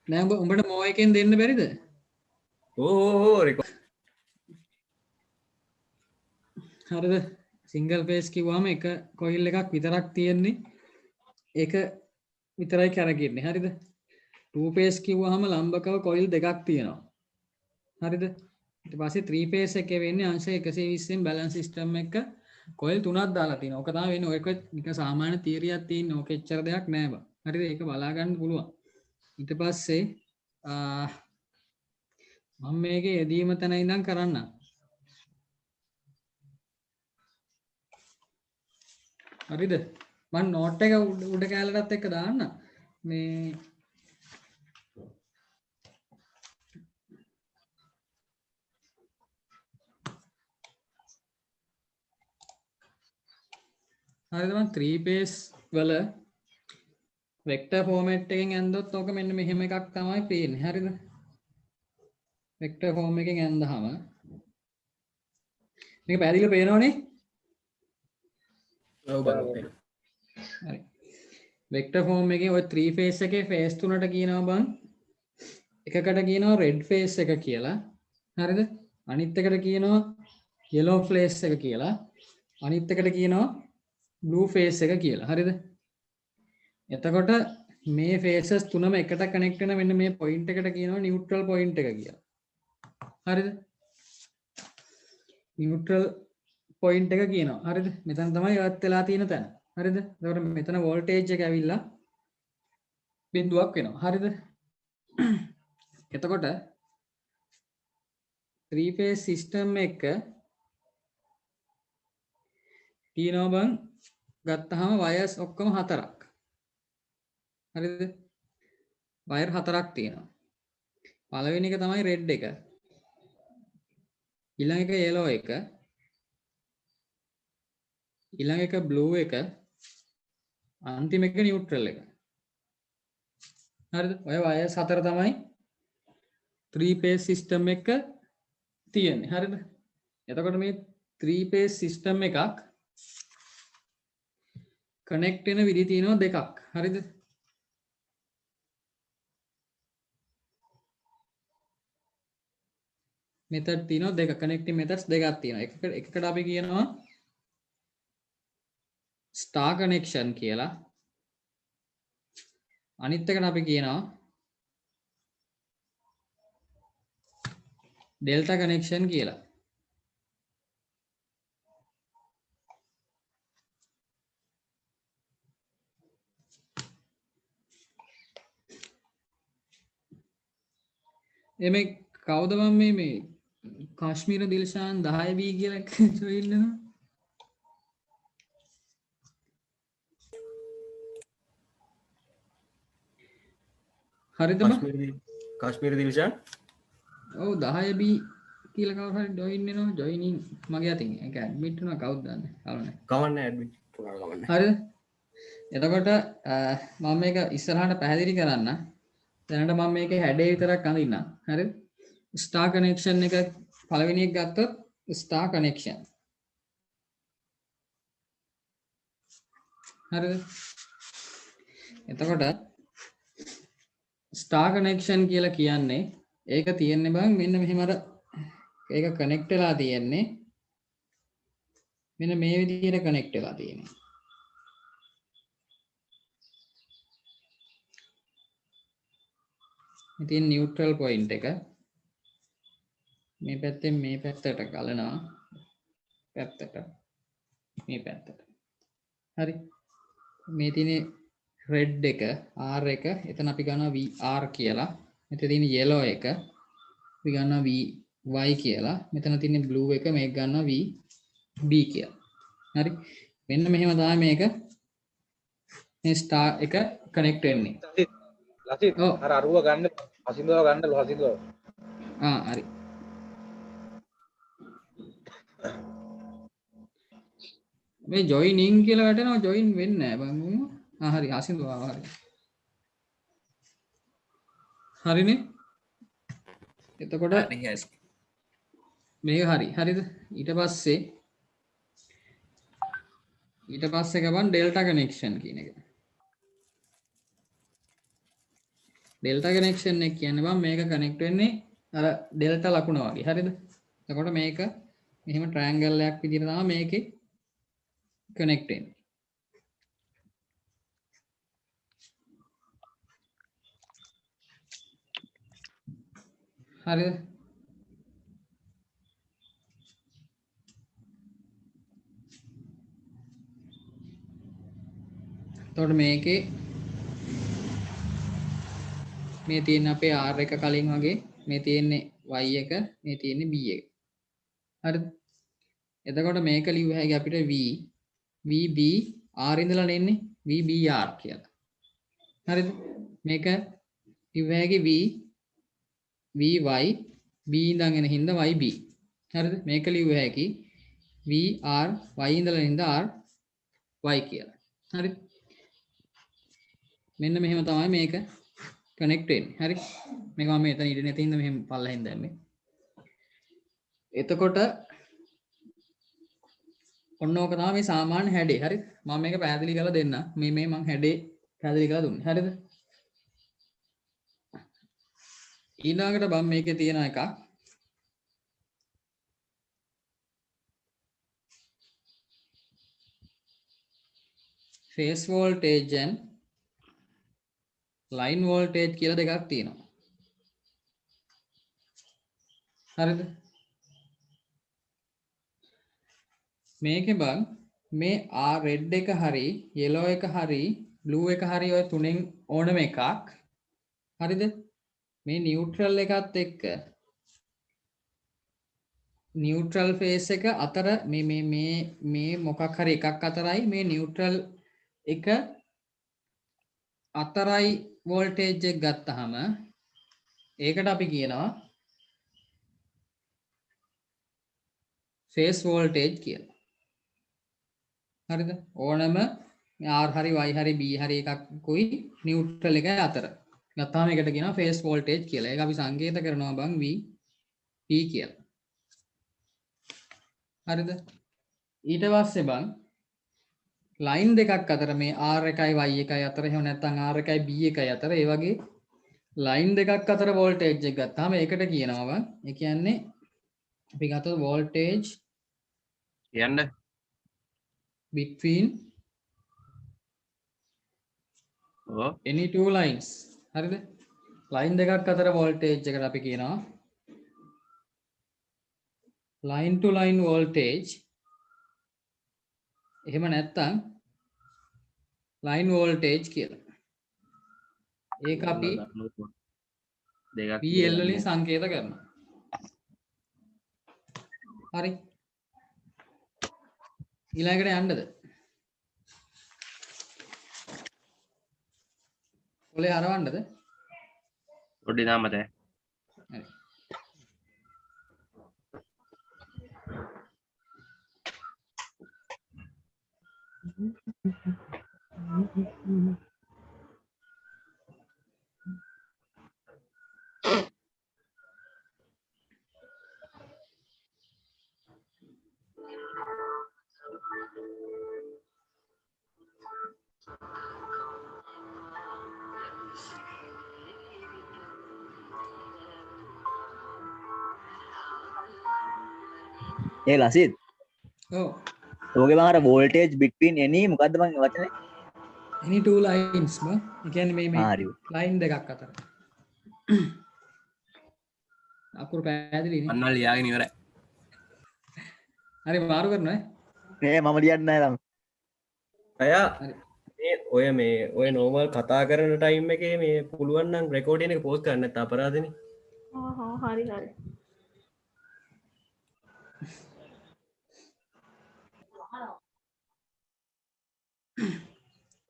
නෑ උඹට මෝ එකෙන් දෙන්න බැරිද? ඕ රෙකෝඩ් හරිද? සිංගල් ෆේස් කිව්වම එක කොයිල් එකක් විතරක් තියෙන්නේ. ඒක විතරයි කරගෙන්නේ. හරිද? ටූ ෆේස් කිව්වහම ලම්බකව කොයිල් දෙකක් තියෙනවා. හරිද? ඊට පස්සේ ත්‍රී ෆේස් එකේ වෙන්නේ අංශ 120න් බැලන්ස් සිස්ටම් එක කොයිල් තුනක් දාලා තියෙනවා. ඕක තමයි වෙන්නේ. ඔයක නික සාමාන්‍ය තියරියක් තියෙන. ඕක එච්චර දෙයක් නෑ බං. හරිද? ඒක බලා ගන්න පුළුවන්. ඊට පස්සේ මම මේකේ යෙදීම තැන ඉඳන් කරන්න. හරිද? මම නෝට් එක උඩ කැලලටත් එක්ක දාන්න. මේ හරිද? මම 3 පේස් වල වෙක්ටර් ෆෝමැට් එකෙන් ඇන්දොත් ඕක මෙන්න මෙහෙම එකක් තමයි පේන්නේ. හරිද? වෙක්ටර් ෆෝම් එකෙන් ඇන්දහම මේක පැහැදිලිව පේනවනේ. ඔව් බලන්න හරි. වෙක්ටර් ෆෝම් එකේ ඔය 3 ෆේස් එකේ ෆේස් තුනට කියනවා බං. එකකට කියනවා රෙඩ් ෆේස් එක කියලා. හරිද? අනිත් එකට කියනවා yellow ෆේස් එක කියලා. අනිත් එකට කියනවා blue ෆේස් එක කියලා. හරිද? එතකොට මේ ෆේසස් තුනම එකට කනෙක්ට් වෙන මෙන්න මේ පොයින්ට් එකට කියනවා නියුට්‍රල් පොයින්ට් එක කියලා. හරිද? නියුට්‍රල් පොයින්ට් එක කියනවා. හරිද? මෙතන තමයි එවත් වෙලා තියෙන තැන. හරිද? එතකොට මෙතන වෝල්ටේජ් එක ඇවිල්ලා බිඳුවක් වෙනවා. හරිද? එතකොට 3 phase system එක තියෙනවා බං ගත්තාම වයර්ස් ඔක්කොම හතරක්. හරිද? වයර් හතරක් තියෙනවා. පළවෙනි එක තමයි රෙඩ් එක. ඊළඟ එක yellow එක. ඊළඟ එක blue එක. අන්තිම එක නියුට්‍රල් එක. හරිද? ඔය වයර්ස් හතර තමයි 3 phase system එක තියෙන්නේ. හරිද? එතකොට මේ 3 phase system එකක් කනෙක්ට් වෙන විදි තියෙනවා දෙකක්. හරිද? මෙතඩ් තියෙනවා දෙක. කනෙක්ටිං මෙතඩ්ස් දෙකක් තියෙනවා. එකකට අපි කියනවා ස්ටාර් කනෙක්ෂන් කියලා. අනිත් එකට අපි කියනවා ඩෙල්ටා කනෙක්ෂන් කියලා. එමේ කවුද මම මේ කාශ්මීර දිල්ෂාන් 10B කියලා ජොයින් වෙනවා. හරිද බං? කාශ්මීර දිල්ෂාන් ඔව් 10B කියලා කවුරු හරි ජොයින් වෙනවා. ජොයිනින් මගේ අතින් ඒක ඇඩ්මිට් වෙනවා කවුද දන්නේ? කවන්නේ ඇඩ්මිට් කවන්නේ. හරිද? එතකොට මම මේක ඉස්සරහට පැහැදිලි කරන්න. දැනට මම මේකේ හැඩේ විතරක් අඳින්නම්. හරිද? ස්ටාර් කනෙක්ෂන් එක පළවෙනි එක ගත්තොත් ස්ටාර් කනෙක්ෂන්. හරිද? එතකොට ස්ටාර් කනෙක්ෂන් කියලා කියන්නේ ඒක තියෙන්නේ බං මෙන්න මෙහෙම අර ඒක කනෙක්ට් වෙලා තියෙන්නේ මෙන්න මේ විදිහට කනෙක්ට් වෙලා තියෙන්නේ. ඉතින් නියුට්‍රල් පොයින්ට් එක මේ පැත්තෙන් මේ පැත්තට ගලනවා පැත්තට මේ පැත්තට. හරි. මේ තියෙන්නේ රෙඩ් එක R එක එතන අපි ගන්නවා VR කියලා. මෙතන තියෙන yellow එක අපි ගන්නවා VY කියලා. මෙතන තියෙන blue එක මේක ගන්නවා VB කියලා. හරි. මෙන්න මෙහෙම තමයි මේක මේ ස්ටාර් එක කනෙක්ට් වෙන්නේ. ලසිත් අර අරුව ගන්න හසින්දව ගන්නලු හසින්දව. හරි. මේ ජොයිනින් කියලා වැටෙනවා ජොයින් වෙන්නේ නැහැ බං. හරි හසින්දව හරි. හරිනේ. එතකොට මේක හරි. හරිද? ඊට පස්සේ ගමන් ඩෙල්ටා කනෙක්ෂන් කියන එක. ඩෙල්ටා කනෙක්ෂන් එක කියන්නේ බං මේක කනෙක්ට් වෙන්නේ අර ඩෙල්ටා ලකුණ වගේ. හරිද? එතකොට මේක මෙහෙම ට්‍රයැන්ගල් එකක් විදිහට තමයි මේකේ කනෙක්ට් වෙන්නේ. හරිද? එතකොට මේකේ මේ තියෙන අපේ R එක කලින් වගේ මේ තියෙන්නේ y එක මේ තියෙන්නේ b එක. හරිද? එතකොට මේක ලියුව හැකි අපිට vb r ඉඳලා එන්නේ vbr කියලා. හරිද? මේක ලියුව හැකි vy b ඉඳන් එන හින්දා yb. හරිද? මේක ලියුව හැකි vr y ඉඳලා හින්දා ry කියලා. හරිද? මෙන්න මෙහෙම තමයි මේක කනෙක්ට් වෙන්නේ. හරි? මේක මම මෙතන ඉඳ නැති හින්දා මෙහෙම පල්ලෙන් දැම්මේ. එතකොට ඔන්න ඕක තමයි මේ සාමාන්‍ය හැඩේ. හරිද? මම මේක පැහැදිලි කරලා දෙන්න. මේ මම හැඩේ පැහැදිලි කරලා දුන්නේ. හරිද? ඊළඟට බම් මේකේ තියෙන එකක් phase voltage and line voltage කියලා දෙකක් තියෙනවා. හරිද? මේකේ බං මේ red එක හරි yellow එක හරි blue එක හරි ඔය තුනෙන් ඕනම එකක්. හරිද? මේ නියුට්‍රල් එකත් එක්ක නියුට්‍රල් ෆේස් එක අතර මේ මොකක් හරි එකක් අතරයි මේ නියුට්‍රල් එක අතරයි වෝල්ටේජ් එක ගත්තාම ඒකට අපි කියනවා ෆේස් වෝල්ටේජ් කියලා. හරිද? ඕනම R හරි Y හරි B හරි එකකුයි නියුට්‍රල් එක අතර ගත්තාම ඒකට කියනවා ෆේස් වෝල්ටේජ් කියලා. ඒක අපි සංකේත කරනවා බං V P කියලා. හරිද? ඊට පස්සේ බං ලයින් දෙකක් අතර මේ R එකයි Y එකයි අතර එහෙම නැත්නම් R එකයි B එකයි අතර ඒ වගේ ලයින් දෙකක් අතර වෝල්ටේජ් එක ගත්තාම ඒකට කියනවා බං ඒ කියන්නේ අපි ගත්තොත් වෝල්ටේජ් කියන්න between ඕ any two lines. හරිද? ලයින් දෙකක් අතර වෝල්ටේජ් එකට අපි කියනවා line to line voltage. එහෙම නැත්නම් line voltage කියලා. ඒක අපි දෙකක් PL වලින් සංකේත කරනවා. හරි. ඊළඟට යන්නද? ඔලේ අරවන්නද? පොඩි දාමත හරි. ඒ ලසිත් ඔව්. ඕකේ බං අර voltage between any මොකද්ද බං වචනේ any two lines බං. ඒ කියන්නේ මේ හරි ලයින් දෙකක් අතර. අකුරු පැහැදිලිනේ. අන්න ලියාගෙන ඉවරයි. හරි මාරු කරනවා මේ මම ලියන්නේ නැහැ ළම අයා හරි. මේ ඔය නෝමල් කතා කරන ටයිම් එකේ මේ පුළුවන් නම් රෙකෝඩින් එක පෝස්ට් කරන්න නැත්නම් අපරාධනේ. හරි හරි.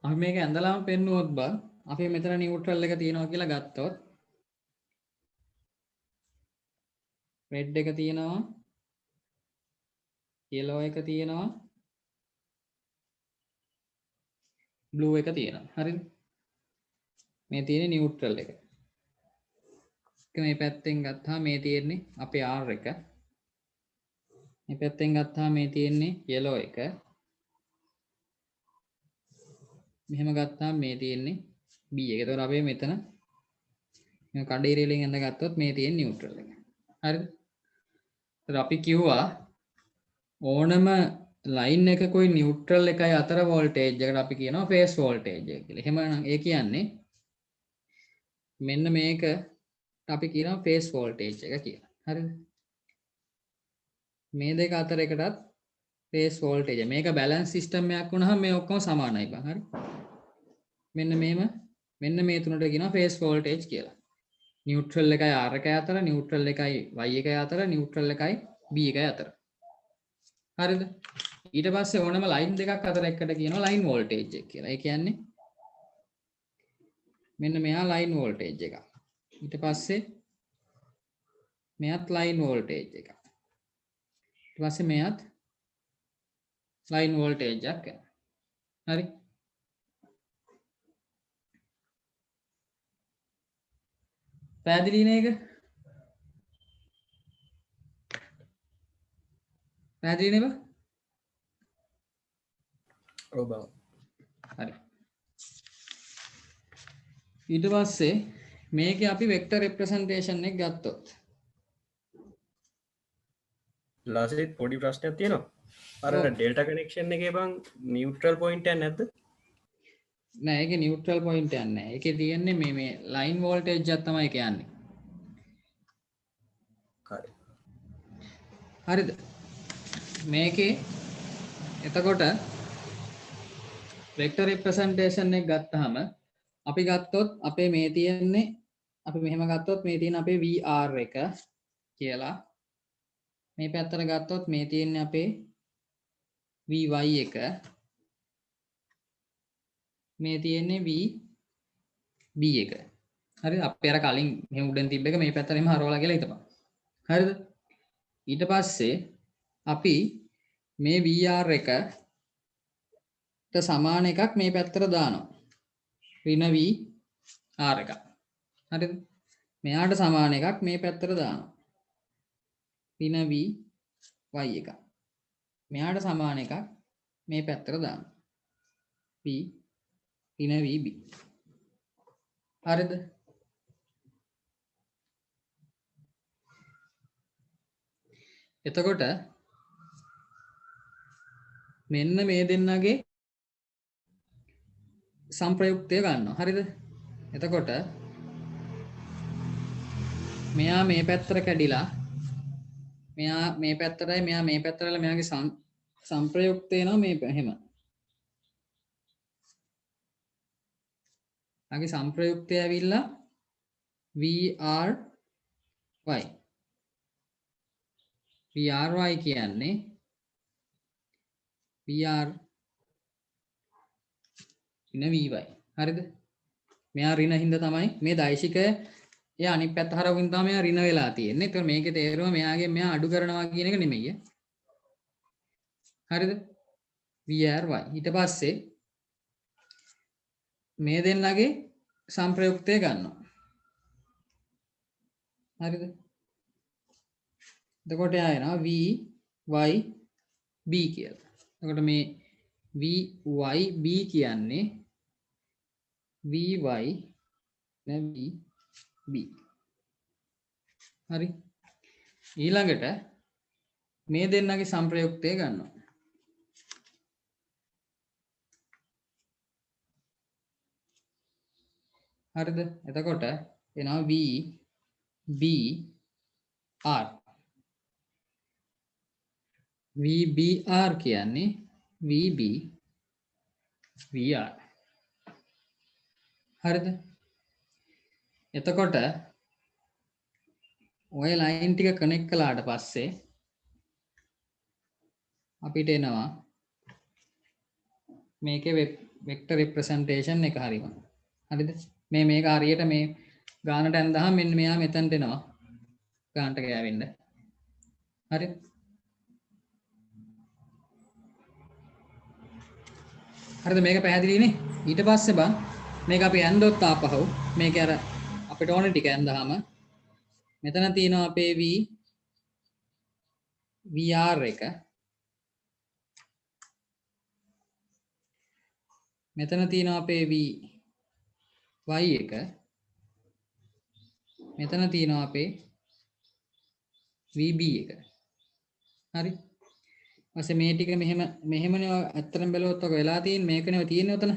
අපි මේක ඇඳලාම පෙන්නුවොත් බං අපි මෙතන නියුට්‍රල් එක තියෙනවා කියලා ගත්තොත් රෙඩ් එක තියෙනවා yellow එක තියෙනවා blue එක තියෙනවා. හරිද? මේ තියෙන්නේ නියුට්‍රල් එක. මේ පැත්තෙන් ගත්තාම මේ තියෙන්නේ අපේ R එක. මේ පැත්තෙන් ගත්තාම මේ තියෙන්නේ yellow එක. මෙහෙම ගත්තාම මේ තියෙන්නේ B එක. ඒතකොට අපි මෙතන මේ කඩේරියලින් ඇඳගත්තොත් මේ තියෙන නියුට්‍රල් එක. හරිද? ඒත් අපි කිව්වා ඕනම ලයින් එකකුයි නියුට්‍රල් එකයි අතර වෝල්ටේජ් එකට අපි කියනවා ෆේස් වෝල්ටේජ් එක කියලා. එහෙමනම් ඒ කියන්නේ මෙන්න මේක අපි කියනවා ෆේස් වෝල්ටේජ් එක කියලා. හරිද? මේ දෙක අතර එකටත් ෆේස් වෝල්ටේජ්. මේක බැලන්ස් සිස්ටම් එකක් වුණාම මේ ඔක්කොම සමානයි බං. හරි? මෙන්න මේ තුනට කියනවා ෆේස් වෝල්ටේජ් කියලා. නියුට්‍රල් එකයි R එකයි අතර, නියුට්‍රල් එකයි Y එකයි අතර, නියුට්‍රල් එකයි B එකයි අතර. හරිද? ඊට පස්සේ ඕනම ලයින් දෙකක් අතර එකට කියනවා ලයින් වෝල්ටේජ් එක කියලා. ඒ කියන්නේ මෙන්න මෙයා ලයින් වෝල්ටේජ් එක. ඊට පස්සේ මෙයත් ලයින් වෝල්ටේජ් එක. ඊට පස්සේ මෙයත් ලයින් වෝල්ටේජ් එකක් කරනවා. හරි? පැහැදිලි නේද? පැහැදිලි නේද? ඔව් බං. හරි. ඊට පස්සේ මේකේ අපි වෙක්ටර් රෙප්‍රසන්ටේෂන් එක ගත්තොත් ලාසිත් පොඩි ප්‍රශ්නයක් තියෙනවා. අර ඩෙල්ටා කනෙක්ෂන් එකේ බං නියුට්‍රල් පොයින්ට් එක නැද්ද? නෑ ඒකේ නියුට්‍රල් පොයින්ට් එකක් නෑ. ඒකේ තියෙන්නේ මේ ලයින් වෝල්ටේජ් එකක් තමයි කියන්නේ. හරි. හරිද? මේකේ එතකොට වෙක්ටර් රෙප්‍රසන්ටේෂන් එක ගත්තාම අපි ගත්තොත් අපේ මේ තියෙන්නේ අපි මෙහෙම ගත්තොත් මේ තියෙන අපේ VR එක කියලා. මේ පැත්තට ගත්තොත් මේ තියෙන්නේ අපේ VY එක. මේ තියෙන්නේ VB එක. හරිද? අපි අර කලින් මෙහෙම උඩින් තිබ්බ එක මේ පැත්තට එම හරවලා කියලා හිතපන්. හරිද? ඊට පස්සේ අපි මේ VR එකට සමාන එකක් මේ පැත්තට දානවා. ඍණ VR එකක්. හරිද? මෙයාට සමාන එකක් මේ පැත්තට දානවා. ඍණ VY එකක්. මෙයාට සමාන එකක් මේ පැත්තට දානවා. ඍණ VB. හරිද? එතකොට මෙන්න මේ දෙන්නගේ සංප්‍රයුක්තය ගන්නවා. හරිද? එතකොට මෙයා මේ පැත්තට කැඩිලා මෙයා මේ පැත්තටයි මෙයා මේ පැත්තටලා මෙයාගේ සංප්‍රයුක්තය එනවා මේ එහෙම. යාගේ සංප්‍රයුක්තය ඇවිල්ලා VRY. VRY කියන්නේ VR ඍණ VY. හරිද? මෙයා ඍණ හින්දා තමයි මේ දෛශිකය එයා අනිත් පැත්ත හරවගෙන තමයි මෙයා ඍණ වෙලා තියෙන්නේ. ඒතකොට මේකේ තේරුම මෙයාගේ මෙයා අඩු කරනවා කියන එක නෙමෙයි. හරිද? VRY. ඊට පස්සේ මේ දෙන්නගේ සංප්‍රයුක්තය ගන්නවා. හරිද? එතකොට එයා එනවා VYB කියලා. එතකොට මේ VYB කියන්නේ VY VB. හරි. ඊළඟට මේ දෙන්නගේ සංප්‍රයුක්තය ගන්නවා. හරිද? එතකොට එනවා VBR. VBR කියන්නේ VB VR. හරිද? එතකොට ඔය ලයින් ටික කනෙක්ට් කළාට පස්සේ අපිට එනවා මේකේ වෙක්ටර් රෙප්‍රසන්ටේෂන් එක හරියම. හරිද? මේක හරියට මේ ගානට ඇඳහම මෙන්න මෙයා මෙතනට එනවා. ගානට ගෑවෙන්න. හරිද? හරිද? මේක පැහැදිලිනේ? ඊට පස්සේ බං මේක අපි ඇඳොත් ආපහු මේක අර අපිට ඕන ටික ඇඳහම මෙතන තියෙනවා අපේ VR එක. මෙතන තියෙනවා අපේ VY එක. මෙතන තියෙනවා අපේ VB එක. හරි. ඊපස්සේ මේ ටික මෙහෙමනේ ඇත්තටම බැලුවොත් ඔක වෙලා තියෙන්නේ මේකනේ ඔය තියෙන්නේ උතන.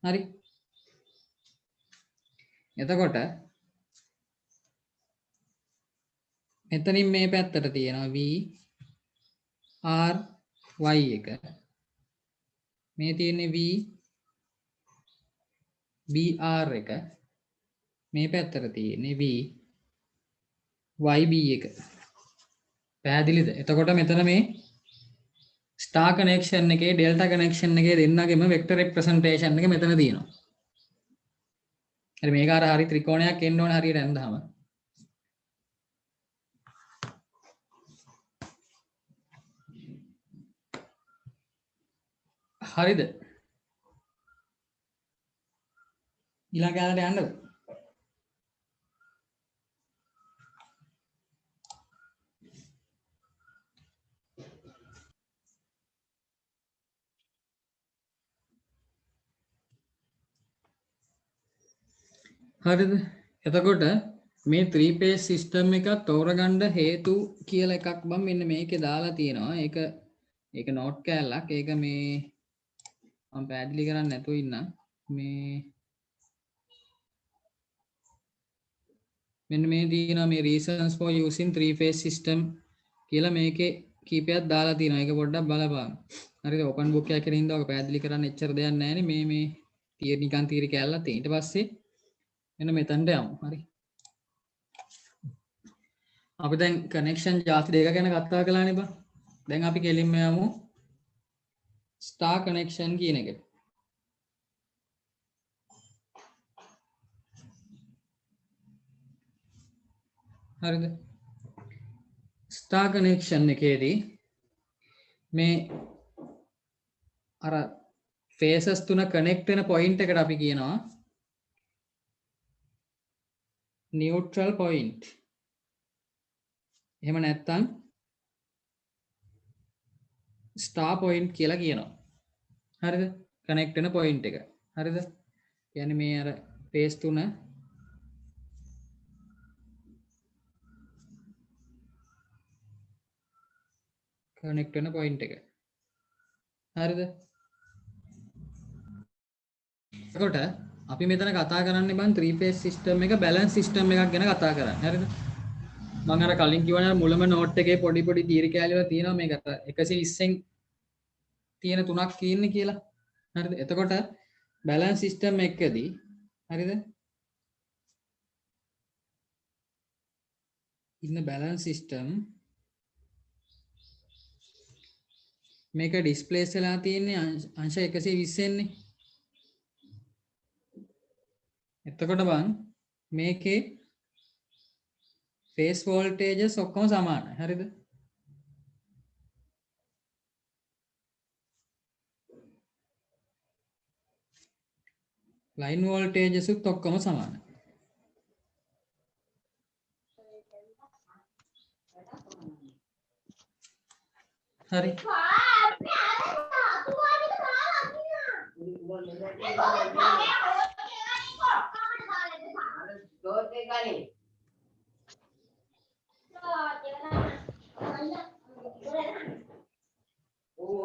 හරි. එතකොට මෙතනින් මේ පැත්තට තියෙනවා V R Y එක. මේ තියෙන්නේ V B R එක. මේ පැත්තට තියෙන්නේ V YB එක. පැහැදිලිද? එතකොට මෙතන මේ ස්ටාර් කනෙක්ෂන් එකේ ඩෙල්ටා කනෙක්ෂන් එකේ දෙන්නගෙම වෙක්ටර් රෙප්‍රසන්ටේෂන් එක මෙතන තියෙනවා. හරි මේක අර හරි ත්‍රිකෝණයක් එන්න ඕනේ හරියට ඇඳහම. හරිද? ඊළඟ කාලේට යන්නද? හරිද? එතකොට මේ 3 phase system එක තෝරගන්න හේතු කියලා එකක් මම මෙන්න මේකේ දාලා තියෙනවා. ඒක නෝට් කෑල්ලක්. ඒක මේ මම පැහැදිලි කරන්න නැතුව ඉන්නම්. මේ මෙන්න මේ තියෙනවා මේ reasons for using 3 phase system කියලා මේකේ කීපයක් දාලා තියෙනවා. ඒක පොඩ්ඩක් බලපන්. හරිද? open book එකකින් ඉඳලා ඔක පැහැදිලි කරන්න එච්චර දෙයක් නැහැ නේ. මේ නිකන් තීරි කෑල්ලක් තියෙන. ඊට පස්සේ එන්න මෙතනට යමු. හරි. අපි දැන් කනෙක්ෂන් ಜಾති දෙක ගැන කතා කළානේ බං. දැන් අපි කෙලින්ම යමු ස්ටාර් කනෙක්ෂන් කියන එකට. හරිද? ස්ටාර් කනෙක්ෂන් එකේදී මේ අර ෆේසස් තුන කනෙක්ට් වෙන පොයින්ට් එකට අපි කියනවා නියුට්‍රල් පොයින්ට්. එහෙම නැත්නම් ස්ටාර් පොයින්ට් කියලා කියනවා. හරිද? කනෙක්ට් වෙන පොයින්ට් එක. හරිද? කියන්නේ මේ අර ෆේස් තුන කනෙක්ට් වෙන පොයින්ට් එක. හරිද? එතකොට අපි මෙතන කතා කරන්නේ බං 3 phase system එක balance system එකක් ගැන කතා කරන්නේ. හරිද? මම අර කලින් කිව්වනේ මුලම නෝට් එකේ පොඩි පොඩි තීර කැලි වල තියෙනවා මේක 120න් තියෙන තුනක් කියන්නේ කියලා. හරිද? එතකොට balance system එකකදී හරිද? ඉන්න balance system මේක ඩිස්ප්ලේස් වෙලා තියෙන්නේ අංශ 120 න්නේ. එතකොට බං මේකේ ෆේස් වෝල්ටේජස් ඔක්කොම සමානයි. හරිද? ලයින් වෝල්ටේජස් උත් ඔක්කොම සමානයි. හරි.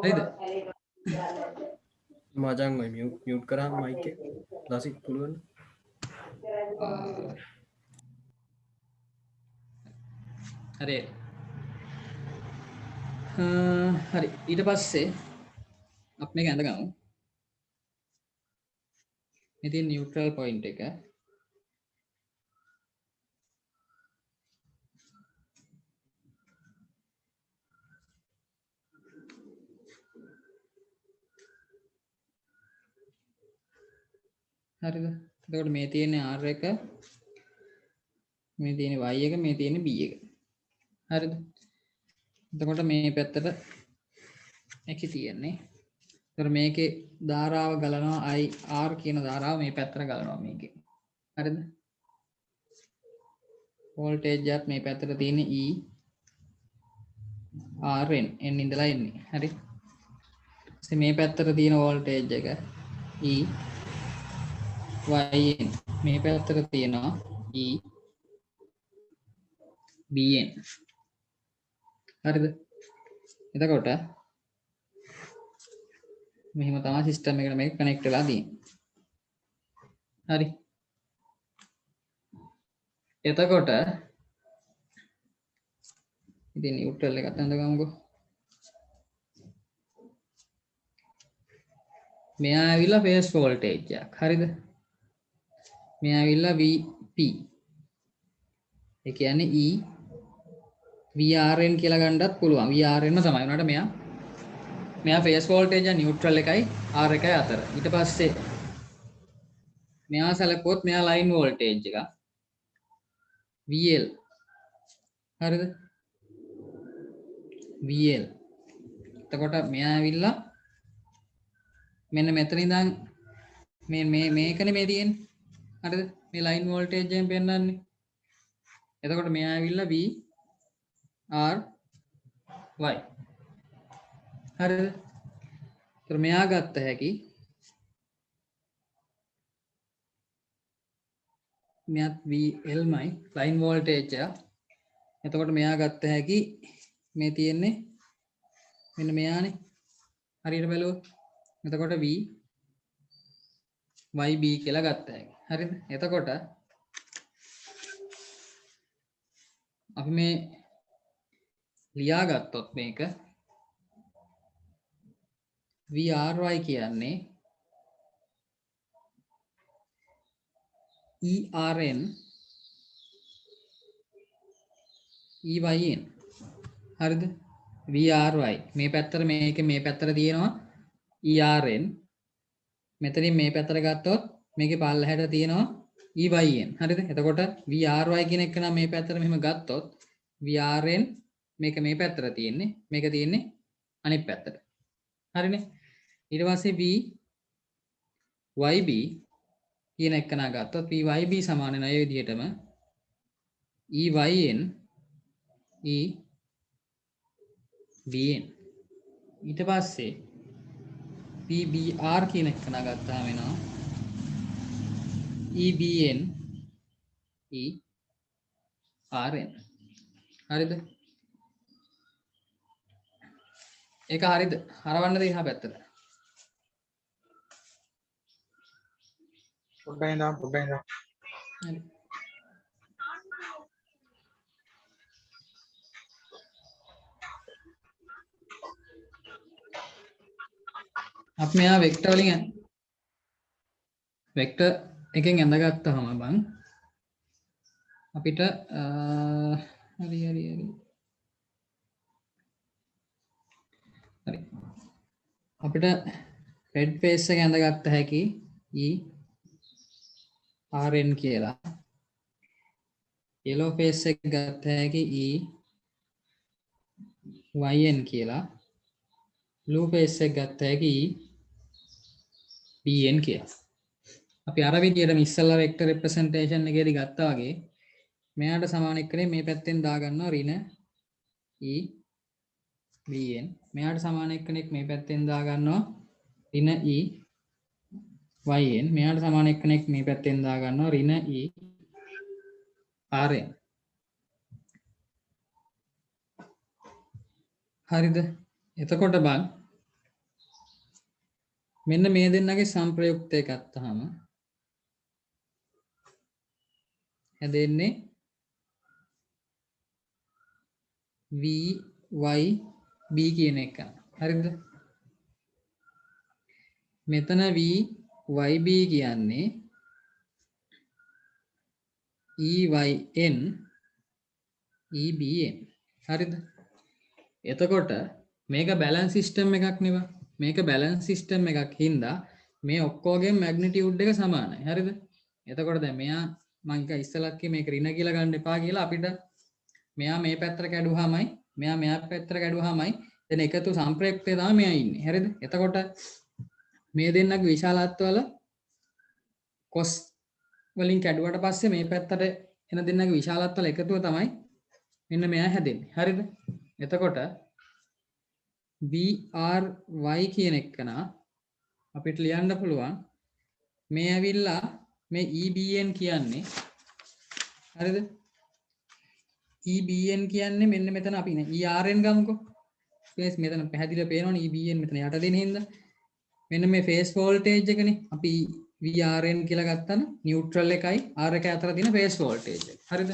හරිද? මචං ඔය මියුට් කරාම මයික් එක ලාසිත් පුළුවන්. හරි. හරි. ඊට පස්සේ අපි මේක ඇඳගමු. මේ තියෙන නියුට්‍රල් පොයින්ට් එක. හරිද? එතකොට මේ තියෙන R එක, මේ තියෙන Y එක, මේ තියෙන B එක. හරිද? එතකොට මේ පැත්තට එකයි තියෙන්නේ. එතකොට මේකේ ධාරාව ගලනවා IR කියන ධාරාව මේ පැත්තට ගලනවා මේකේ. හරිද? වෝල්ටේජ් එකත් මේ පැත්තට තියෙන E RN n ඉඳලා එන්නේ. හරි? මේ පැත්තට තියෙන වෝල්ටේජ් එක E YN මේ පැත්තට තියෙනවා E BN. හරිද? එතකොට මෙහෙම තමයි සිස්ටම් එකට මේක කනෙක්ට් වෙලා තියෙන්නේ. හරි. එතකොට ඉතින් නියුට්‍රල් එකත් අඳගමුකෝ. මෙයා ඇවිල්ලා ෆේස් වෝල්ටේජ් එකක්. හරිද? මෙයා ඇවිල්ලා VP. ඒ කියන්නේ E VRN කියලා ගන්නත් පුළුවන්. VRN තමයි. උනාට මෙයා ෆේස් වෝල්ටේජ් එක නියුට්‍රල් එකයි R එකයි අතර. ඊට පස්සේ මෙයා සැලකුවොත් මෙයා ලයින් වෝල්ටේජ් එක VL. හරිද? VL. එතකොට මෙයා ඇවිල්ලා මෙන්න මෙතන ඉඳන් මේකනේ මේ තියෙන්නේ. හරිද? මේ ලයින් වෝල්ටේජ් එකෙන් පෙන්නන්නේ. එතකොට මෙයා ඇවිල්ලා V R Y. හරිද? ඒතර මෙයා ගත්ත හැකි මෙයාත් VL මයි ලයින් වෝල්ටේජ් එක. එතකොට මෙයා ගත්ත හැකි මේ තියෙන්නේ මෙන්න මෙයානේ. හරියට බැලුවොත් එතකොට V YB කියලා ගත්ත හැකි. හරිද? එතකොට අපි මේ ලියා ගත්තොත් මේක VRY කියන්නේ ERN EYN. හරිද? VRY මේ පැත්තට මේ පැත්තට තියෙනවා ERN. මෙතනින් මේ පැත්තට ගත්තොත් මේකේ පල්ලහැට තියෙනවා EYN. හරිද? එතකොට VRY කියන එක නම් මේ පැත්තට මෙහෙම ගත්තොත් VRN මේක මේ පැත්තට තියෙන්නේ. මේක තියෙන්නේ අනිත් පැත්තට. හරිනේ? ඊට පස්සේ VYB කියන එක නා ගත්තොත් VYB සමාන වෙන අය විදිහටම EYN EBN. ඊට පස්සේ PBR කියන එක නා ගත්තාම වෙනවා EBN ERN. හරිද? ඒක හරිද? හරවන්නද එහා පැත්තට? පොඩ්ඩක් ඉඳන්. හරි. අපි මෙයා වෙක්ටර් වලින් වෙක්ටර් එකෙන් ඇඳගත්තාම බං අපිට හරි අපිට රෙඩ් ෆේස් එක ඇඳගත්ත හැකි RN කියලා. yellow face එක ගත්ත හැකි YN කියලා. blue face එක ගත්ත හැකි BN කියලා. අපි අර විදිහටම ඉස්සෙල්ලා වෙක්ටර් රෙප්‍රසන්ටේෂන් එකේදී ගත්තා වගේ මෙයාට සමාන එක්කනේ මේ පැත්තෙන් දාගන්නවා ඍණ BN. මෙයාට සමාන එක්කෙනෙක් මේ පැත්තෙන් දාගන්නවා ඍණ YN. මෙයාට සමාන එක්කෙනෙක් මේ පැත්තෙන් දාගන්නවා ඍණ RN. හරිද? එතකොට බං මෙන්න මේ දෙන්නගේ සංප්‍රයුක්තය ගත්තාම හැදෙන්නේ VYB කියන එක. හරිද? මෙතන VYB කියන්නේ EYN EBN. හරිද? එතකොට මේක බැලන්ස් සිස්ටම් එකක් නෙවෙයි. මේක බැලන්ස් සිස්ටම් එකක් හින්දා මේ ඔක්කොගේ මැග්නිටියුඩ් එක සමානයි. හරිද? එතකොට දැන් මෙයා මම එක ඉස්සලත් කිය මේක ඍණ කියලා ගන්න එපා කියලා අපිට මෙයා මේ පැත්තට කැඩුවාමයි මෙයා මෙයා පැත්තට කැඩුවාමයි දැන් එකතු සම්ප්‍රයුක්තය තමයි මෙයා ඉන්නේ. හරිද? එතකොට මේ දෙන්නගේ විශාලත්ව වල කොස් වලින් කැඩුවට පස්සේ මේ පැත්තට එන දෙන්නගේ විශාලත්ව වල එකතුව තමයි මෙන්න මෙයා හැදෙන්නේ. හරිද? එතකොට BRY කියන එකන අපිට ලියන්න පුළුවන් මේ ඇවිල්ලා මේ EBN කියන්නේ හරිද EBN කියන්නේ මෙන්න මෙතන අපි නේ ERN ගමුකෝ ෆේස් මෙතන පැහැදිලිව පේනවනේ EBN මෙතන යට දෙන හින්දා මෙන්න මේ ෆේස් වෝල්ටේජ් එකනේ අපි VRN කියලා ගත්තාම නියුට්‍රල් එකයි R එක අතර තියෙන ෆේස් වෝල්ටේජ් එක හරිද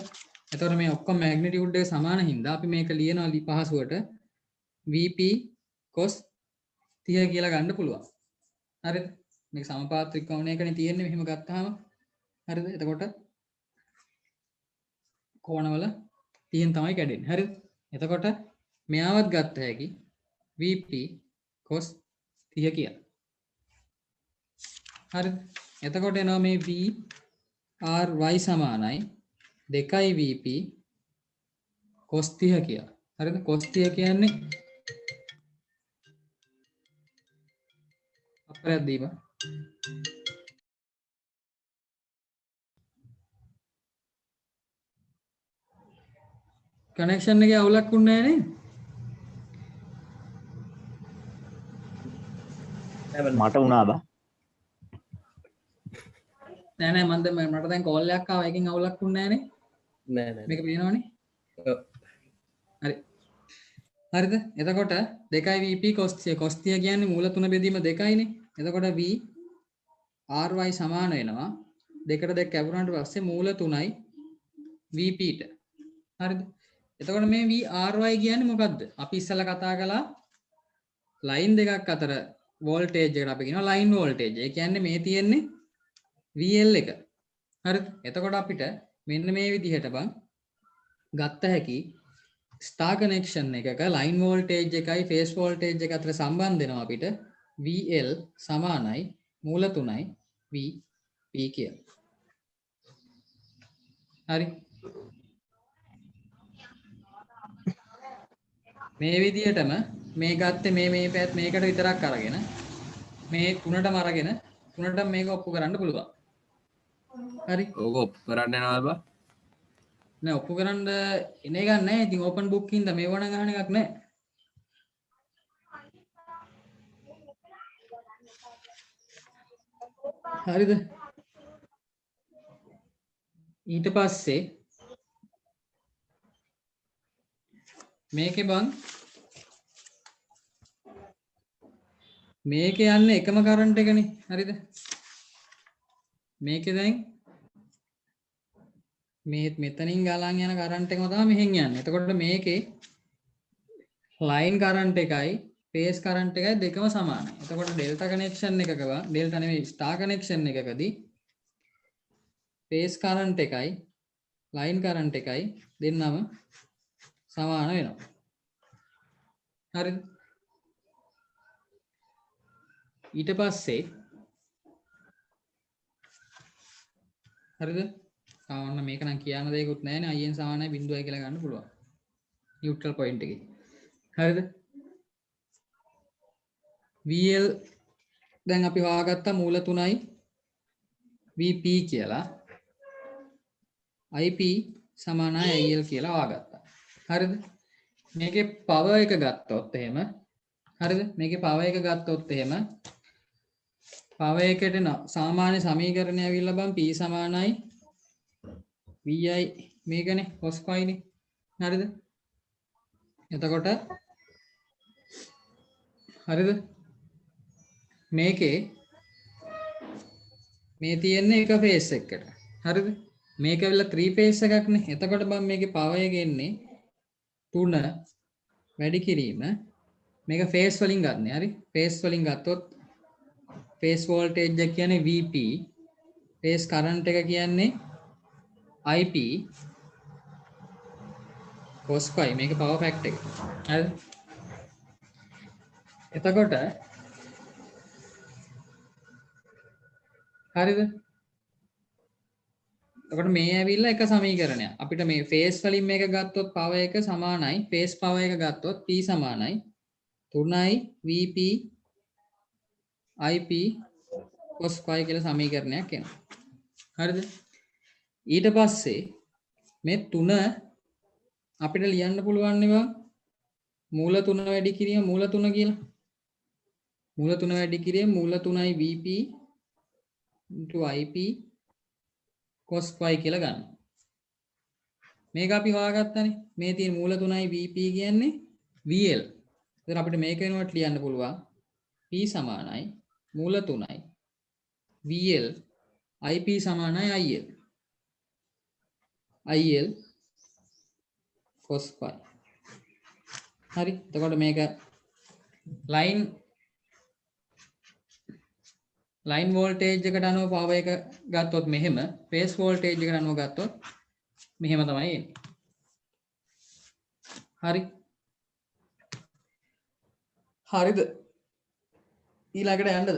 එතකොට මේ ඔක්කොම මැග්නිටියුඩ් එක සමාන හින්දා අපි මේක ලියනවා පහසුවට VP cos 30 කියලා ගන්න පුළුවන් හරිද මේක සමපාත්‍රික කෝණයකනේ තියෙන්නේ මෙහෙම ගත්තාම හරිද එතකොට කෝණවල 30න් තමයි කැඩෙන්නේ හරිද එතකොට මෙයාවත් ගත්ත හැකි VP cos 30 කියලා හරිද එතකොට එනවා මේ V R y සමානයි 2 VP cos 30 කියලා හරිද cos 30 කියන්නේ අපරයක් දීපන් කනෙක්ෂන් එකේ අවුලක් වුණේ නැහැ නේ මට වුණා බා නෑ මන්ද මට දැන් කෝල් එකක් ආවා එකකින් අවුලක් වුණේ නැහැ නේ නෑ නෑ මේක පේනවනේ ඔව්. හරි හරිද එතකොට 2 VP cos 30 කියන්නේ මූල 3 බෙදීම 2යිනේ එතකොට V RY සමාන වෙනවා දෙකට දෙක කැපුණාට පස්සේ මූල 3යි VP ට හරිද එතකොට මේ VRY කියන්නේ මොකද්ද අපි ඉස්සෙල්ලා කතා කළා ලයින් දෙකක් අතර වෝල්ටේජ් එකට අපි කියනවා ලයින් වෝල්ටේජ් ඒ කියන්නේ මේ තියෙන්නේ VL එක හරිද එතකොට අපිට මෙන්න මේ විදිහට බං ගත්ත හැකි ස්ටාර් කනෙක්ෂන් එකක ලයින් වෝල්ටේජ් එකයි ෆේස් වෝල්ටේජ් එක අතර සම්බන්ධ වෙනවා අපිට VL සමානයි මූල 3යි VP කියලා. හරි. මේ විදිහටම මේ ගත්තේ මේ පැත් මේකට විතරක් අරගෙන මේ තුනටම අරගෙන තුනටම මේක ඔප්පු කරන්න පුළුවන්. හරි. ඕක ඔප් කරන්න යනවා බා නෑ ඔප්පු කරන්න එන එකක් නෑ. ඉතින් ඕපන් බුක් හින්දා මේව නම් අහන එකක් නෑ. හරිද? ඊට පස්සේ මේකේ බං මේකේ යන්නේ එකම කරන්ට් එකනේ. හරිද? මේකේ දැන් මේ මෙතනින් ගලන් යන කරන්ට් එකම තමයි මෙහෙන් යන්නේ. එතකොට මේකේ ලයින් කරන්ට් එකයි ෆේස් කරන්ට් එකයි දෙකම සමානයි. එතකොට ඩෙල්ටා කනෙක්ෂන් එකක ඩෙල්ටා නෙමෙයි ස්ටාර් කනෙක්ෂන් එකකදී ෆේස් කරන්ට් එකයි ලයින් කරන්ට් එකයි දෙන්නම සමාන වෙනවා. හරිද? ඊට පස්සේ හරිද? ආවන්න මේක නම් කියන්න දෙයක්වත් නැහැ නේ. IN සමානයි 0යි කියලා ගන්න පුළුවන්. නියුට්‍රල් පොයින්ට් එකේ. හරිද? VL දැන් අපි හොයාගත්තා මූල 3යි VP කියලා. IP සමානයි IL කියලා හොයාගත්තා. හරිද? මේකේ පවර් එක ගත්තොත් එහෙම හරිද? මේකේ පවර් එක ගත්තොත් එහෙම පවර් එකට සාමාන්‍ය සමීකරණය ඇවිල්ලා බම් P සමානයි VI මේකනේ cos phi නේ. හරිද? එතකොට හරිද? මේකේ මේ තියෙන්නේ එක ෆේස් එකකට. හරිද? මේක ඇවිල්ලා 3 ෆේස් එකක් නේ. එතකොට බම් මේකේ පවර් එක එන්නේ 3 වැඩි කිරීම මේක ෆේස් වලින් ගන්න. හරි? ෆේස් වලින් ගත්තොත් ෆේස් වෝල්ටේජ් එක කියන්නේ VP ෆේස් කරන්ට් එක කියන්නේ IP cos phi මේක පවර් ෆැක්ටර් එක. හරිද? එතකොට හරිද? එතකොට මේ ඇවිල්ලා එක සමීකරණයක්. අපිට මේ ෆේස් වලින් මේක ගත්තොත් පවර් එක සමානයි ෆේස් පවර් එක ගත්තොත් P සමානයි 3යි VP IP cos phi කියලා සමීකරණයක් එනවා. හරිද? ඊට පස්සේ මේ 3 අපිට ලියන්න පුළුවන් නේ මූල 3 වැඩි කිරීම මූල 3 කියලා. මූල 3 වැඩි කිරීම මූල 3යි VP * IP cos pi කියලා ගන්න. මේක අපි හොයාගත්තනේ. මේ තියෙන මූල 3යි vp කියන්නේ vl. එතන අපිට මේක වෙනුවට ලියන්න පුළුවන් p සමානයි මූල 3යි vl ip සමානයි il. il cos pi. හරි. එතකොට මේක line voltage එකට අනුව power එක ගත්තොත් මෙහෙම phase voltage එකට අනුව ගත්තොත් මෙහෙම තමයි එන්නේ. හරි. හරිද? ඊළඟට යන්නද?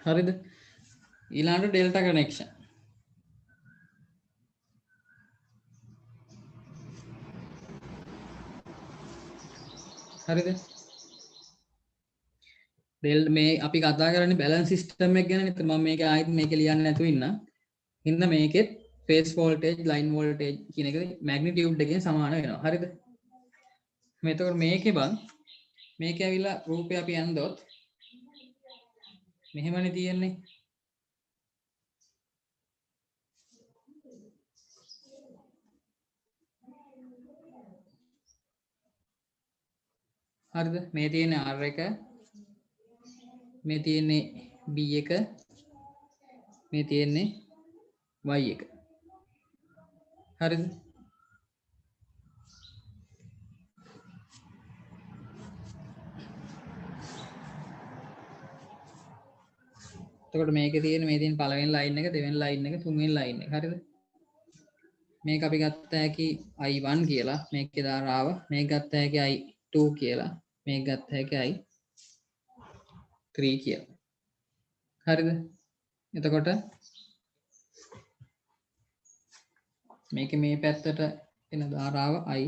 හරිද? ඊළඟට ඩෙල්ටා කනෙක්ෂන්. හරිද? මේ අපි කතා කරන්නේ බැලන්ස් සිස්ටම් එක ගැන. ඉතින් මම මේක ආයෙත් මේක ලියන්න නැතුව ඉන්න. හින්දා මේකෙත් phase voltage line voltage කියන එක magnitude එකෙන් සමාන වෙනවා. හරිද? එතකොට මේකේ බං මේක ඇවිල්ලා රූපය අපි යන්දොත් මෙහෙමනේ තියෙන්නේ. හරිද? මේ තියෙන්නේ R1, මේ තියෙන්නේ B1, මේ තියෙන්නේ Y1. හරිද? එතකොට මේකේ තියෙන මේ තියෙන පළවෙනි ලයින් එක, දෙවෙනි ලයින් එක, තුන්වෙනි ලයින් එක. හරිද? මේක අපි ගත්ත හැකි I1 කියලා, මේකේ ධාරාව. මේක ගත්ත හැකි I2 කියලා, මේක ගත්ත හැකි I3 කියලා. හරිද? එතකොට මේකේ මේ පැත්තට එන ධාරාව I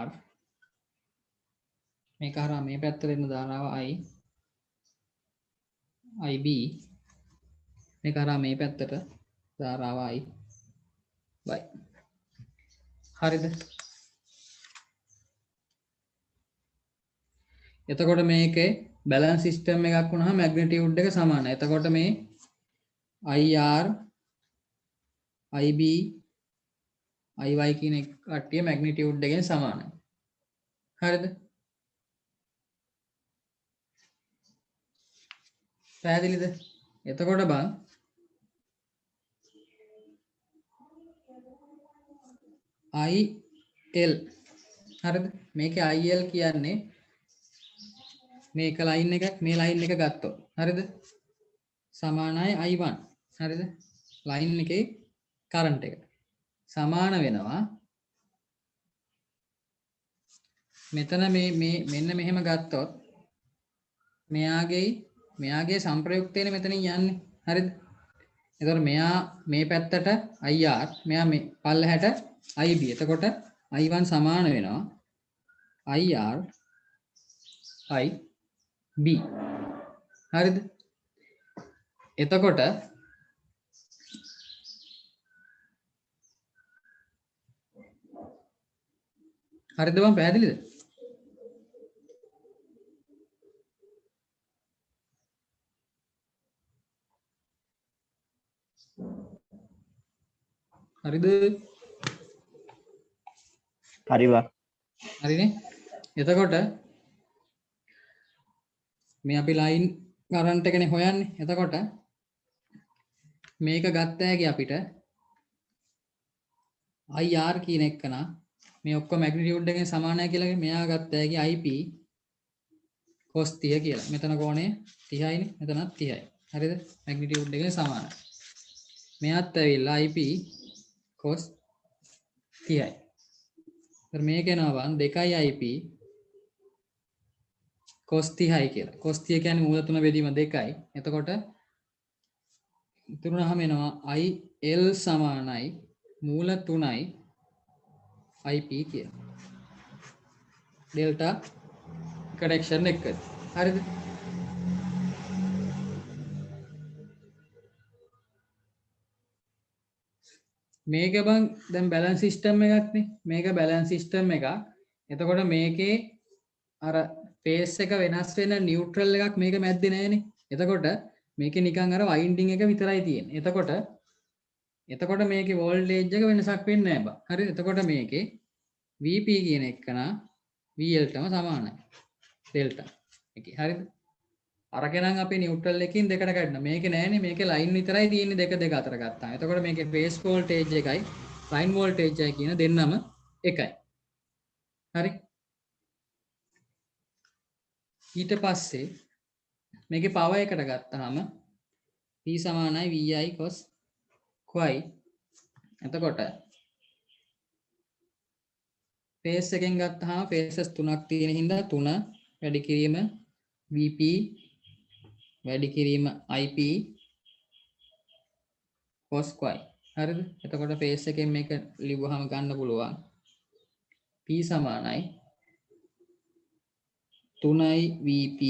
R, මේක හරහා මේ පැත්තට එන ධාරාව IB, මේක හරහා මේ පැත්තට ධාරාව IY. හරිද? එතකොට මේකේ බැලන්ස් සිස්ටම් එකක් වුණාම මැග්නිටියුඩ් එක සමානයි. එතකොට මේ IR IB IY කියන කට්ටිය මැග්නිටියුඩ් එකෙන් සමානයි. හරිද? පැහැදිලිද? එතකොට බං IL හරිද? මේකේ IL කියන්නේ මේක ලයින් එකක් මේ ලයින් එක ගත්තොත් හරිද? සමානයි I1. හරිද? ලයින් එකේ කරන්ට් එක සමාන වෙනවා මෙතන මේ මෙන්න මෙහෙම ගත්තොත් මෙයාගේ සංප්‍රයුක්තයනේ මෙතනින් යන්නේ. හරිද? එතකොට මෙයා මේ පැත්තට IR, මෙයා මේ පල්ලෙහාට IB. එතකොට I1 සමාන වෙනවා IR IB. හරිද? එතකොට හරිද බං? පැහැදිලිද? හරිද? හරි බා. හරිනේ. එතකොට මේ අපි ලයින් කරන්ට් එකනේ හොයන්නේ. එතකොට මේක ගත්ත හැකි අපිට IR කියන එකන මේ ඔක්කොම මැග්නිටියුඩ් එකෙන් සමානයි කියලා මෙයා ගත්ත හැකි IP cos 30 කියලා. මෙතන කෝණය 30යිනේ. මෙතනත් 30යි. හරිද? මැග්නිටියුඩ් එකෙන් සමානයි. මෙයාත් ඇවිල්ලා IP cos 30යි. तर මේක එනවා 2යි IP cos 30යි කියලා. cos 30 කියන්නේ මූල 3 බෙදීම 2යි. එතකොට ඉතුරුනහම එනවා IL සමානයි මූල 3යි IP කියලා. ඩෙල්ටා කනෙක්ෂන් එක. හරිද? මේක බං දැන් බැලන්ස් සිස්ටම් එකක් නේ. මේක බැලන්ස් සිස්ටම් එකක්. එතකොට මේකේ අර ෆේස් එක වෙනස් වෙන නියුට්‍රල් එකක් මේක මැද්දේ නැහැනේ. එතකොට මේකේ නිකන් අර වයින්ඩින් එක විතරයි තියෙන්නේ. එතකොට මේකේ වෝල්ටේජ් එක වෙනසක් වෙන්නේ නැහැ බං. හරිද? එතකොට මේකේ VP කියන එකන VL ටම සමානයි. ඩෙල්ටා එකේ. හරිද? අරගෙන අපි නියුට්‍රල් එකකින් දෙකට කඩන. මේකේ නෑනේ. මේකේ ලයින් විතරයි තියෙන්නේ දෙක අතර ගත්තාම. එතකොට මේකේ ෆේස් වෝල්ටේජ් එකයි ලයින් වෝල්ටේජ් එකයි කියන දෙන්නම එකයි. හරි? ඊට පස්සේ මේකේ පවර් එකට ගත්තාම P සමානයි VI cos y. එතකොට ෆේස් එකෙන් ගත්තාම ෆේසස් තුනක් තියෙන හින්දා 3 වැඩි කිරීම VP වැඩි කිරීම IP cos y. හරිද? එතකොට ෆේස් එකෙන් මේක ලිව්වහම ගන්න පුළුවන් P සමානයි 3යි VP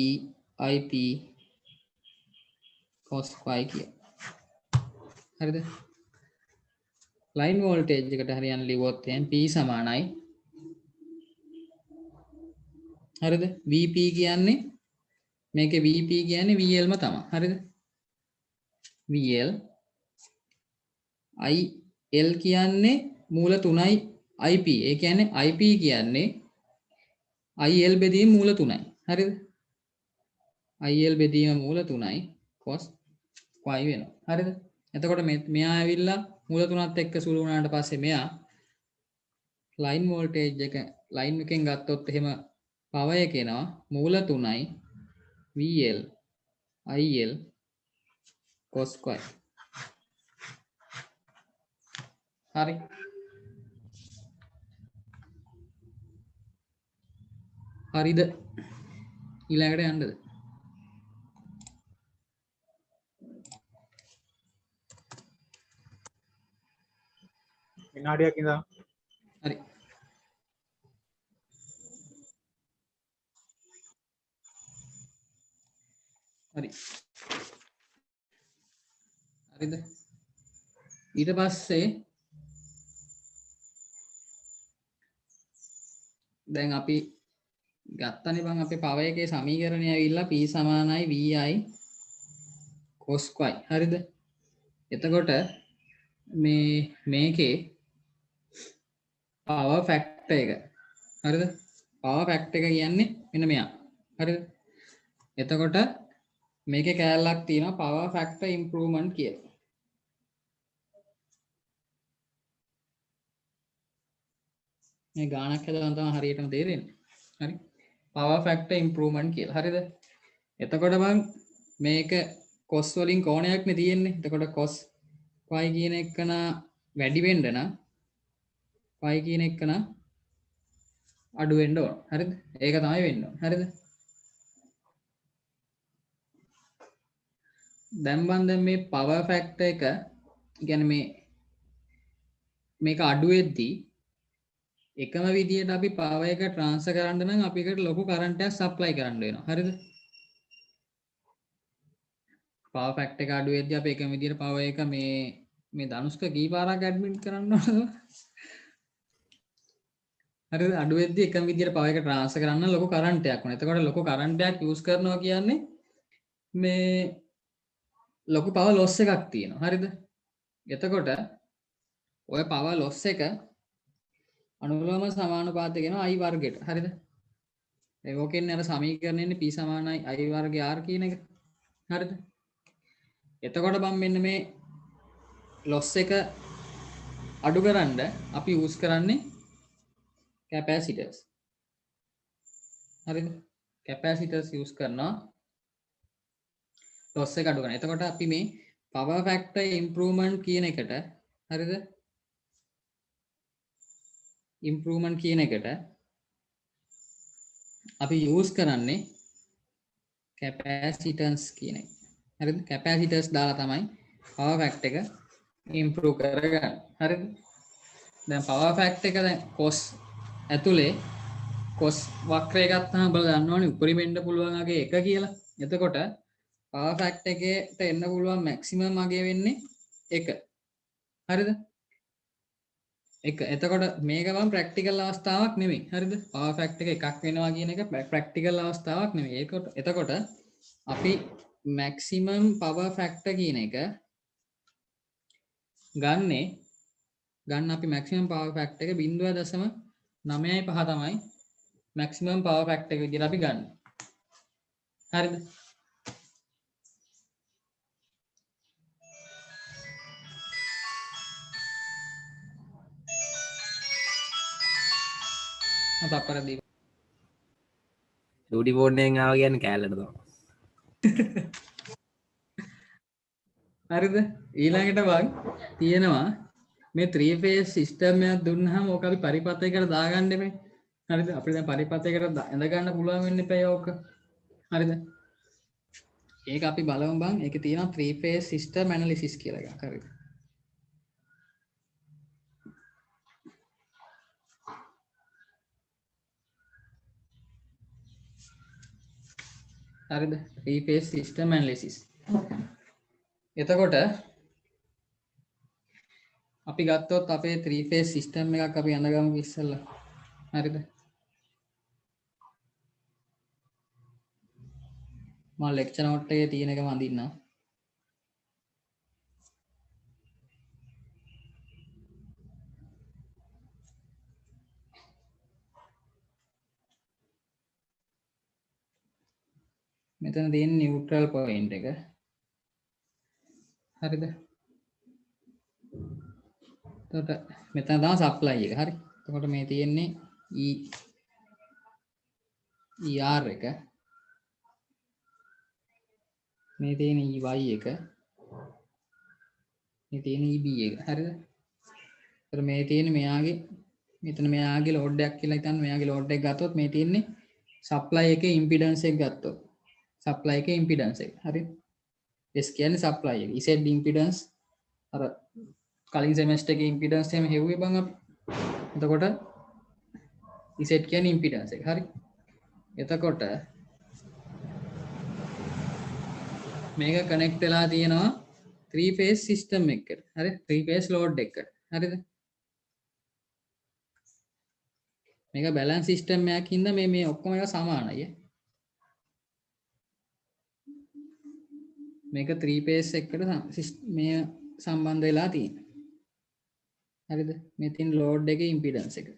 IP cos y කිය. හරිද? ලයින් වෝල්ටේජ් එකට හරියන් ලිව්වොත් එහෙනම් P සමානයි හරිද? VP කියන්නේ මේකේ VP කියන්නේ VL ම තමයි. හරිද? VL IL කියන්නේ මූල 3යි IP. ඒ කියන්නේ IP කියන්නේ IL බෙදීම මූල 3යි. හරිද? IL බෙදීම මූල 3යි cos y වෙනවා. හරිද? එතකොට මෙයා ඇවිල්ලා මූල 3ත් එක්ක සුළු වුණාට පස්සේ මෙයා ලයින් වෝල්ටේජ් එක ලයින් එකෙන් ගත්තොත් එහෙම පවර් එක එනවා මූල 3යි VL IL cos y. හරි. හරිද? ඊළඟට යන්නද? විනාඩියක් ඉඳන් හරි. හරි. හරිද? ඊට පස්සේ දැන් අපි ගත්තනේ බං අපේ පවර් එකේ සමීකරණය ඇවිල්ලා P සමානයි VI cos y. හරිද? එතකොට මේකේ පවර් ෆැක්ටර් එක. හරිද? පවර් ෆැක්ටර් එක කියන්නේ මෙන්න මෙයා. හරිද? එතකොට මේකේ කෑල්ලක් තියෙනවා පවර් ෆැක්ටර් ඉම්ප්‍රූව්මන්ට් කියලා. මේ ගානක් හදලා තමයි හරියටම තේරෙන්නේ. හරි? පවර් ෆැක්ටර් ඉම්ප්‍රූව්මන්ට් කියලා. හරිද? එතකොට මම මේක cos වලින් කෝණයක්නේ තියෙන්නේ. එතකොට cos y කියන එකන වැඩි වෙන්න නම් y කියන එකන අඩු වෙන්න ඕන. හරිද? ඒක තමයි වෙන්න ඕන. හරිද? දැන් මේ පවර් ෆැක්ටර් එක කියන්නේ මේක අඩු වෙද්දී එකම විදියට අපි පවර් එක ට්‍රාන්ස්ෆර් කරන්න නම් අපිට ලොකු කරන්ට් එකක් සප්ලයි කරන්න වෙනවා. හරිද? පවර් ෆැක්ටර් එක අඩු වෙද්දී අපි එකම විදියට පවර් එක මේ ධනුෂ්ක කී පාරක් ඇඩ්මිට් කරන්න ඕනද? හරිද? අඩු වෙද්දී එකම විදියට පවර් එක ට්‍රාන්ස්ෆර් කරන්න ලොකු කරන්ට් එකක් ඕන. එතකොට ලොකු කරන්ට් එකක් යූස් කරනවා කියන්නේ මේ ලොකු පවර් ලොස් එකක් තියෙනවා. හරිද? එතකොට ඔය පවර් ලොස් එක අනුලෝම සමානුපාතය කියනවා I වර්ගයට. හරිද? ඒකෙන් අර සමීකරණය ඉන්නේ P සමානයි I වර්ගය R කියන එක. හරිද? එතකොට මෙන්න මේ ලොස් එක අඩු කරන්න අපි යූස් කරන්නේ කැපැසිටර්ස්. හරිද? කැපැසිටර්ස් යූස් කරනවා ලොස් එක අඩු කරන්න. එතකොට අපි මේ පවර් ෆැක්ටර් ඉම්ප්‍රූව්මන්ට් කියන එකට හරිද? ඉම්ප්‍රූව්මන්ට් කියන එකට අපි යූස් කරන්නේ කැපැසිටන්ස් කියන එක. හරිද? කැපැසිටර්ස් දාලා තමයි පවර් ෆැක්ටර් එක ඉම්ප්‍රූව් කරගන්නේ. හරිද? දැන් පවර් ෆැක්ටර් එක දැන් cos ඇතුලේ cos වක්‍රය ගත්තාම බලන්න දන්නවනේ උපරිම එන්න පුළුවන් අගේ 1 කියලා. එතකොට පවර් ෆැක්ටර් එකට එන්න පුළුවන් මැක්සිමම් අගේ වෙන්නේ 1. හරිද? එක එතකොට මේක මම ප්‍රැක්ටිකල් අවස්ථාවක් නෙමෙයි. හරිද? පවර් ෆැක්ටර් එක එකක් වෙනවා කියන එක ප්‍රැක්ටිකල් අවස්ථාවක් නෙමෙයි. ඒකට එතකොට අපි මැක්සිමම් පවර් ෆැක්ටර් කියන එක ගන්න අපි මැක්සිමම් පවර් ෆැක්ටර් එක 0.95 තමයි මැක්සිමම් පවර් ෆැක්ටර් එක විදිහට අපි ගන්න. හරිද? අපරදී ඩියුටි බෝඩ්යෙන් ආව කියන්නේ කෑල්ලට තමයි. හරිද? ඊළඟට වන් තියෙනවා මේ 3 phase system එකක් දුන්නාම ඕක අපි පරිපථයකට දාගන්න එපේ. හරිද? අපිට දැන් පරිපථයකට ඇඳ ගන්න පුළුවන් වෙන්න එපේ ඕක. හරිද? ඒක අපි බලමු බං. ඒකේ තියෙනවා 3 phase system analysis කියලා එකක්. හරිද? හරිද? 3 phase system analysis. එතකොට අපි ගත්තොත් අපේ 3 phase system එකක් අපි අඳගමු ඉස්සෙල්ලා. හරිද? මම ලෙක්චර් නෝට් එකේ තියෙන එකම අඳින්නම්. මෙතන තියෙන නියුට්‍රල් පොයින්ට් එක. හරිද? එතකොට මෙතන තමයි සප්ලයි එක. හරි. එතකොට මේ තියෙන්නේ ER එක. මේ තියෙන EY එක. මේ තියෙන EB එක. හරිද? එතකොට මේ තියෙන්නේ මෙයාගේ මෙතන මෙයාගේ ලෝඩ් එකක් කියලා හිතන්න. මෙයාගේ ලෝඩ් එක ගත්තොත් මේ තියෙන්නේ සප්ලයි එකේ ඉම්පිඩන්ස් එක ගත්තොත්. සප්ලයි එකේ ඉම්පිඩන්ස් එක. හරි. S කියන්නේ සප්ලයි එක. Z ඉම්පිඩන්ස් අර කලින් සෙමෙස්ටර් එකේ ඉම්පිඩන්ස් එහෙම හෙව්වේ බං අපි. එතකොට Z කියන්නේ ඉම්පිඩන්ස් එක. හරි. එතකොට මේක කනෙක්ට් වෙලා තියෙනවා 3 phase system එකකට. හරි. 3 phase load එකකට. හරිද? මේක balance system එකක් හින්දා මේ ඔක්කොම ඒවා සමානයි. මේක 3 phase එකට මේ සම්බන්ධ වෙලා තියෙනවා. හරිද? මේ තියෙන load එකේ impedance එක.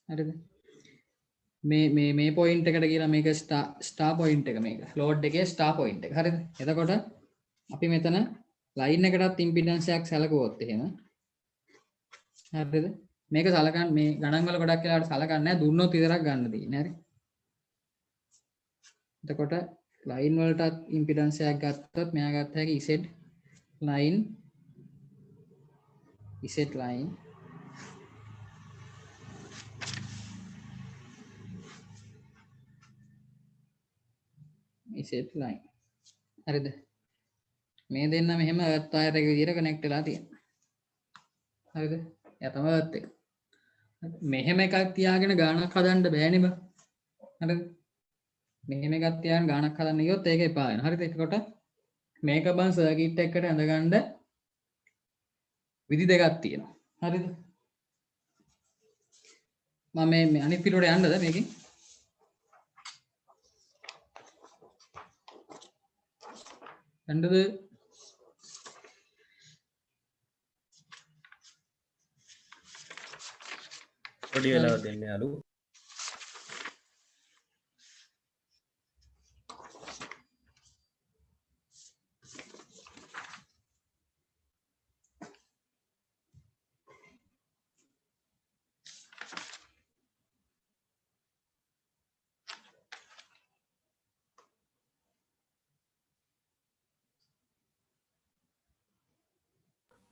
හරිද? මේ point එකට කියලා මේක star point එක මේක. load එකේ star point එක. හරිද? එතකොට අපි මෙතන line එකටත් impedance එකක් සැලකුවොත් එහෙම. හරිද? මේක සලකන්න මේ ගණන් වල ගොඩක් වෙලාවට සලකන්නේ නැහැ. දුන්නොත් විතරක් ගන්න තියෙන්නේ. හරි? එතකොට line වලටත් impedance එකක් ගත්තොත් මෙයා ගත්ත හැකි Z line හරිද? මේ දෙන්න මෙහෙම earth wire එක විදිහට connect වෙලා තියෙනවා. හරිද? එයා තමයි earth එක. මෙහෙම එකක් තියාගෙන ගානක් හදන්න බෑනේ බං. හරිද? මෙහෙම එකක් තියාගෙන ගානක් හදන්න ගියොත් ඒක එපා වෙනවා. හරිද? එතකොට මේක බං සර්කිට් එකකට ඇඳගන්න විදි දෙකක් තියෙනවා. හරිද? මම මේ අනිත් පිටුවට යන්නද මේකෙන්? යන්නද? පොඩි වෙලාවක් දෙන්න යාළු.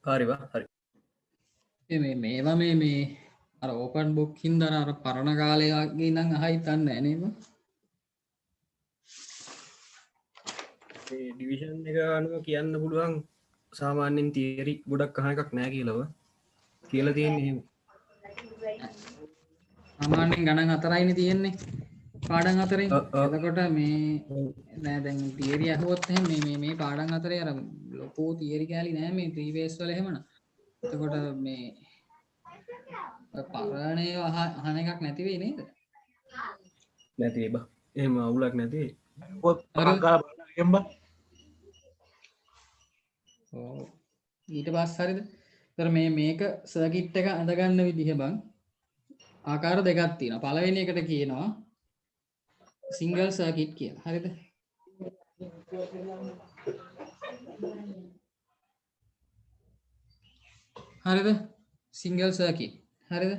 හරිවා හරි. මේවා මේ අර ඕපන් බුක් හින්දා අර පරණ කාලේ වගේ නම් අහයි තන්නේ නෑ නේද? මේ ඩිවිෂන් එක අනුව කියන්න පුළුවන් සාමාන්‍යයෙන් තියරි ගොඩක් අහන එකක් නෑ කියලාව. කියලා තියෙන්නේ එහෙම. සාමාන්‍යයෙන් ගණන් 4යිනේ තියෙන්නේ. පාඩම් 4න්. එතකොට මේ නෑ දැන් තියරි අහුවොත් එහෙනම් මේ පාඩම් 4 අර ලොකෝ තියරි කැලි නෑ මේ 3 phase වල එහෙමනම්. එතකොට මේ පරණේ අහන එකක් නැති වෙයි නේද? නැති බ එහෙම අවුලක් නැති ඔව්. ඊට පස්සේ හරියද? ඒතර මේක සර්කිට් එක අඳගන්න විදිහ බං ආකාර දෙකක් තියෙනවා. පළවෙනි එකට කියනවා සිංගල් සර්කිට් කියලා. හරිද? හරිද? Single circuit. හරිද?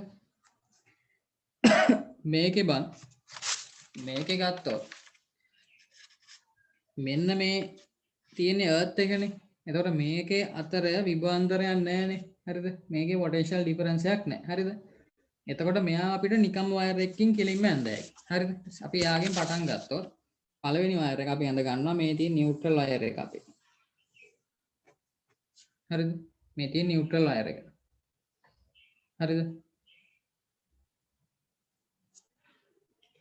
මේකේ බං මේකේ ගත්තොත් මෙන්න මේ තියෙන එර්ත් එකනේ. එතකොට මේකේ අතර විභවාන්තරයක් නැහැනේ. හරිද? මේකේ පොටෙන්ෂල් ඩිෆරන්ස් එකක් නැහැ. හරිද? එතකොට මෙයා අපිට නිකම් වයර් එකකින් කෙලින්ම ඇඳයි. හරිද? අපි යාගෙන් පටන් ගත්තොත් පළවෙනි වයර් එක අපි ඇඳ ගන්නවා මේ තියෙන නියුට්‍රල් වයර් එක අපි. හරිද? මේ තියෙන නියුට්‍රල් වයර් එක. හරිද?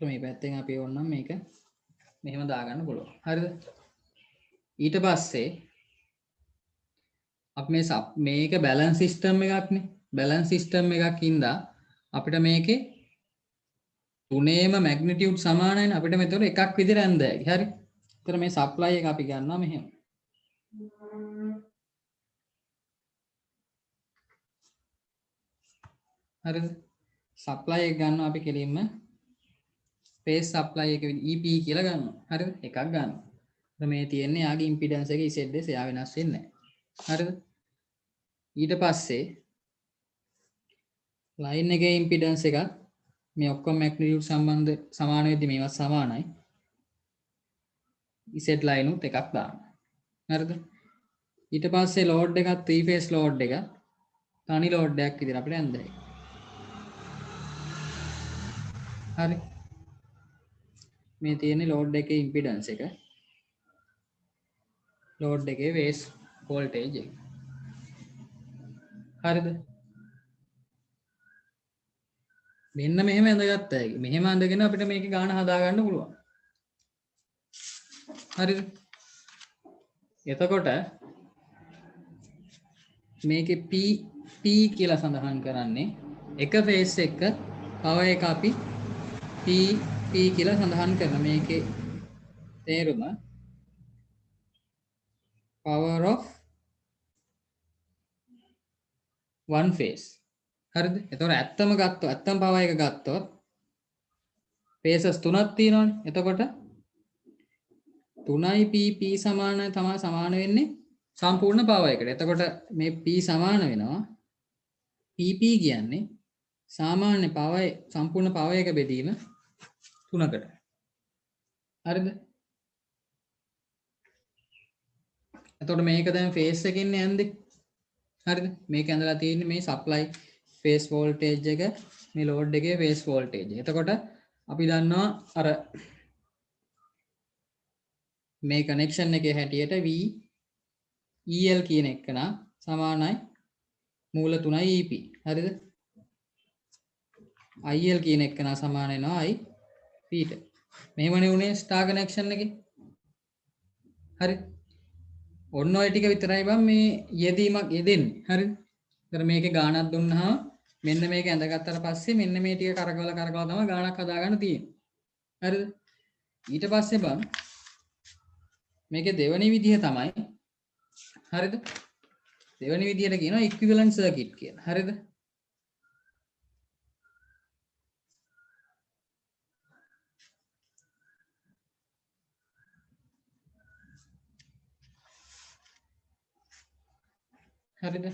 මේ පැත්තෙන් අපි ඕනනම් මේක මෙහෙම දාගන්න පුළුවන්. හරිද? ඊට පස්සේ අපි මේක බැලන්ස් සිස්ටම් එකක්නේ. බැලන්ස් සිස්ටම් එකක් ඉඳලා අපිට මේකේ තුනේම මැග්නිටියුඩ් සමානයිනේ. අපිට මෙතන එකක් විදිහට ඇඳයි. හරි? ඒතර මේ සප්ලයි එක අපි ගන්නවා මෙහෙම. හරිද? සප්ලයි එක ගන්නවා අපි කෙලින්ම ස්පේස් සප්ලයි එක EP කියලා ගන්නවා. හරිද? එකක් ගන්නවා. මේ තියෙන්නේ යාගේ ඉම්පිඩන්ස් එක ZS එයා වෙනස් වෙන්නේ නැහැ. හරිද? ඊට පස්සේ ලයින් එකේ ඉම්පිඩන්ස් එක මේ ඔක්කොම මැග්නිටියුඩ් සම්බන්ධ සමාන වෙද්දි මේවත් සමානයි. Z ලයින් උත් එකක් දානවා. හරිද? ඊට පස්සේ ලෝඩ් එකක් 3 phase ලෝඩ් එක තනි ලෝඩ් එකක් විදිහට අපිට ඇඳයි. හරි. මේ තියෙන්නේ ලෝඩ් එකේ ඉම්පිඩන්ස් එක. ලෝඩ් එකේ බේස් වෝල්ටේජ් එක. හරිද? මෙන්න මෙහෙම ඇඳගත්තා හැකි. මෙහෙම ඇඳගෙන අපිට මේකේ ගාන හදා ගන්න පුළුවන්. හරිද? එතකොට මේකේ P කියලා සඳහන් කරන්නේ එක ෆේස් එක පවර් එක අපි P කියලා සඳහන් කරන මේකේ තේරුම power of one phase. හරිද? එතකොට ඇත්තම පවර් එක ගත්තොත් phases තුනක් තියෙනවානේ. එතකොට 3යි PP සමානයි තමයි සමාන වෙන්නේ සම්පූර්ණ පවර් එකට. එතකොට මේ P සමාන වෙනවා PP කියන්නේ සාමාන්‍ය පවර් සම්පූර්ණ පවර් එක බෙදීම 3කට. හරිද? එතකොට මේක දැන් ෆේස් එකකින් යන්නේ. හරිද? මේක ඇඳලා තියෙන්නේ මේ සප්ලයි ෆේස් වෝල්ටේජ් එක මේ ලෝඩ් එකේ ෆේස් වෝල්ටේජ් එක. එතකොට අපි දන්නවා අර මේ කනෙක්ෂන් එකේ හැටියට VEL කියන එක නා සමානයි මූල 3යි EP. හරිද? IL කියන එක නා සමාන වෙනවා IP ට. මෙහෙමනේ උනේ ස්ටාර් කනෙක්ෂන් එකේ. හරි. ඔන්න ඔය ටික විතරයි බං මේ යෙදීමක් යෙදෙන්නේ. හරිද? ඒතර මේකේ ගාණක් දුන්නාම මෙන්න මේක ඇඳගත්තට පස්සේ මෙන්න මේ ටික කරකවලා තමයි ගාණක් හදාගන්න තියෙන්නේ. හරිද? ඊට පස්සේ බං මේකේ දෙවෙනි විදිහ තමයි හරිද? දෙවෙනි විදිහට කියනවා ඉක්විවලන්ට් සර්කිට් කියලා. හරිද? හරිද?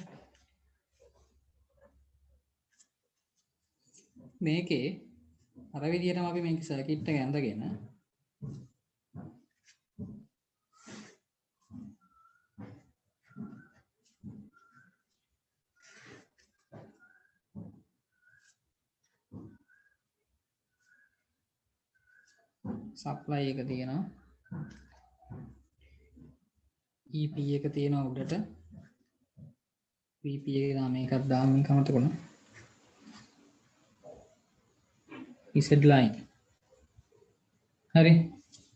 මේකේ අර විදිහටම අපි මේක සර්කිට් එක ඇඳගෙන සප්ලයි එක තියෙනවා EP එක තියෙනවා උඩට VP එක දාම එකක් දාම මේක අමතක වුණා Z line හරි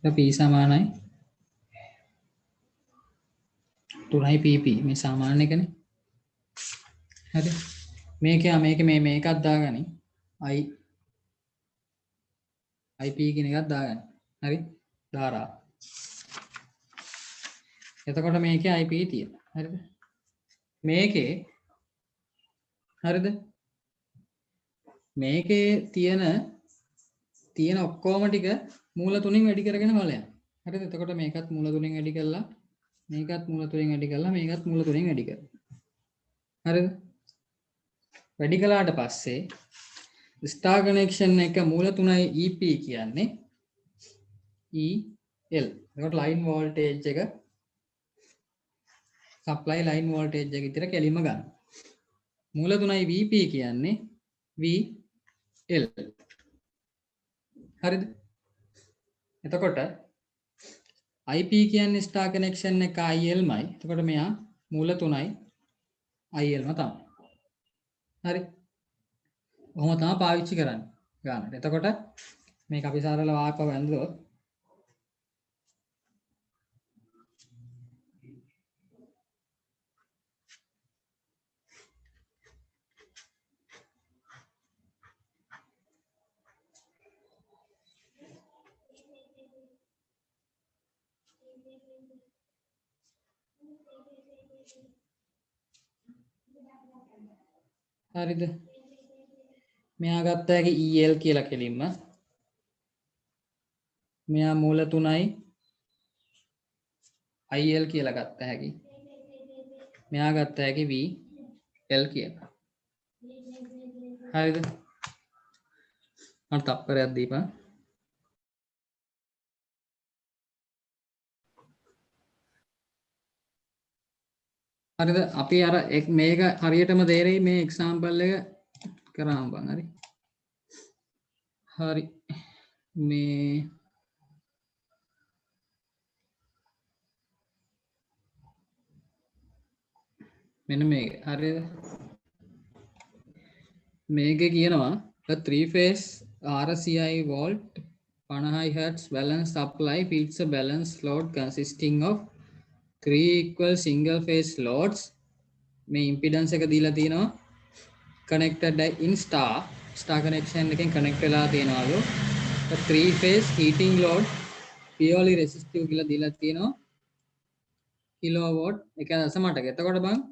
P සමානයි 3යි PP මේ සමාන එකනේ හරි මේකත් දාගනි IP කියන එකත් දාගන්න හරි ධාරා එතකොට මේකේ IP තියෙන හරිද මේකේ හරිද මේකේ තියෙන ඔක්කොම ටික මූල තුنين වැඩි කරගෙන බලයන් හරිද එතකොට මේකත් මූල තුنين වැඩි කරලා මේකත් මූල තුنين වැඩි කරලා මේකත් මූල තුنين වැඩි කරලා හරිද වැඩි කළාට පස්සේ ස්ටාර් කනෙක්ෂන් එක මූල 3යි EP කියන්නේ EL එතකොට ලයින් වෝල්ටේජ් එක සප්ලයි ලයින් වෝල්ටේජ් එක විතර කෙලින්ම ගන්න මූල 3යි VP කියන්නේ VL හරිද එතකොට IP කියන්නේ ස්ටාර් කනෙක්ෂන් එක IL මයි එතකොට මෙයා මූල 3යි IL ම තමයි හරි ඔහොම තමයි පාවිච්චි කරන්නේ ගන්නට එතකොට මේක අපි සරල වාක්‍යව වැඳුවොත් හරිද මෙයා ගත්ත හැකි EL කියලා කෙලින්ම මෙයා මූල 3යි IL කියලා ගත්ත හැකි මෙයා ගත්ත හැකි VL කියලා හරිද මට තප්පරයක් දීපන් හරිද අපි අර මේක හරියටම තේරෙයි මේ එක්සැම්පල් එක කරාම බං හරි මේ මෙන්න මේක හරිද මේකේ කියනවා a three phase RCI volt 50 Hz balance supply feeds a balance load consisting of 3 equal single phase loads මේ impedance එක දීලා තිනවා connected in star connection එකෙන් connect වෙලා තියනවාලු 3 phase heating load purely resistive කියලා දීලා තිනවා kilowatt 1.8ක එතකොට බං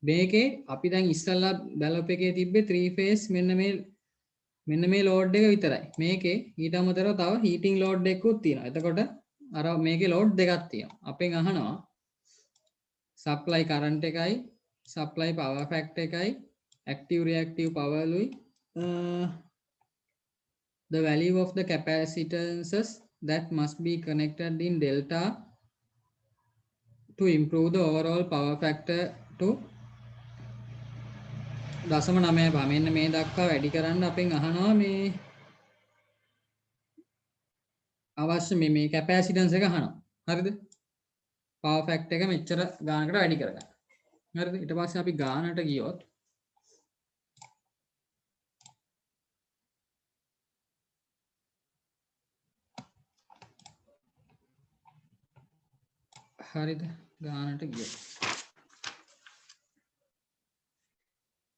මේකේ අපි දැන් ඉස්සල්ලා බැලුප් එකේ තිබ්බේ 3 phase මෙන්න මේ load එක විතරයි මේකේ ඊට අමතරව තව heating load එකකුත් තියෙනවා එතකොට අර මේකේ load දෙකක් තියෙනවා අපෙන් අහනවා supply current එකයි supply power factor එකයි active reactive power ලුයි the value of the capacitances that must be connected in delta to improve the overall power factor to 0.95 මෙන්න මේ දක්වා වැඩි කරන්න අපෙන් අහනවා මේ අවශ්‍ය මේ capacitance එක අහනවා හරිද power factor එක මෙච්චර ගානකට වැඩි කරගන්න හරිද ඊට පස්සේ අපි ගානට ගියොත් හරිද ගානට ගියොත්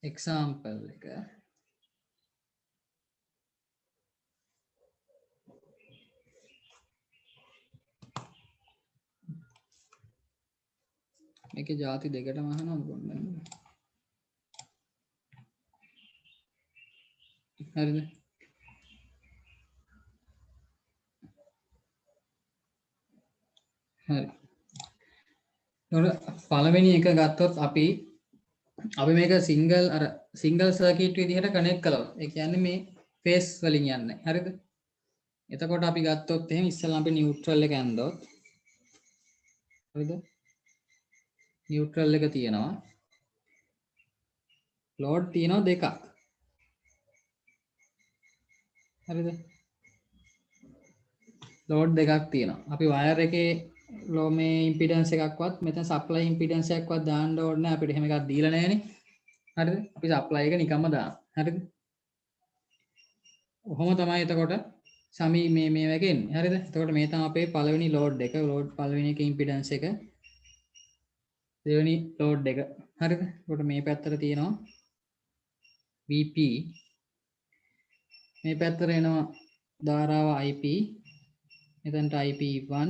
example එක මේකේ ಜಾති දෙකටම අහනවා මොකක්ද හරිද හරි පළවෙනි එක ගත්තොත් අපි මේක සිංගල් සර්කිට් විදිහට කනෙක්ට් කළොත් ඒ කියන්නේ මේ ෆේස් වලින් යන්නේ හරිද එතකොට අපි ගත්තොත් එහෙනම් ඉස්සෙල්ලා අපි නියුට්‍රල් එක ඇන්දොත් හරිද නියුට්‍රල් එක තියෙනවා ලෝඩ් තියෙනවා දෙකක් හරිද ලෝඩ් දෙකක් තියෙනවා අපි වයර් එකේ මේ ඉම්පිඩන්ස් එකක්වත් මෙතන සප්ලයි ඉම්පිඩන්ස් එකක්වත් දාන්න ඕනේ නැහැ අපිට එහෙම එකක් දීලා නැහැනේ හරිද අපි සප්ලයි එක නිකම්ම දානවා හරිද ඔහොම තමයි එතකොට සමී මේ වගේ එන්නේ හරිද එතකොට මේ තමයි අපේ පළවෙනි ලෝඩ් එක ලෝඩ් පළවෙනි එකේ ඉම්පිඩන්ස් එක දෙවෙනි ලෝඩ් එක. හරිද? එතකොට මේ පැත්තට තියෙනවා VP. මේ පැත්තට එනවා ධාරාව IP. මෙතනට IP1,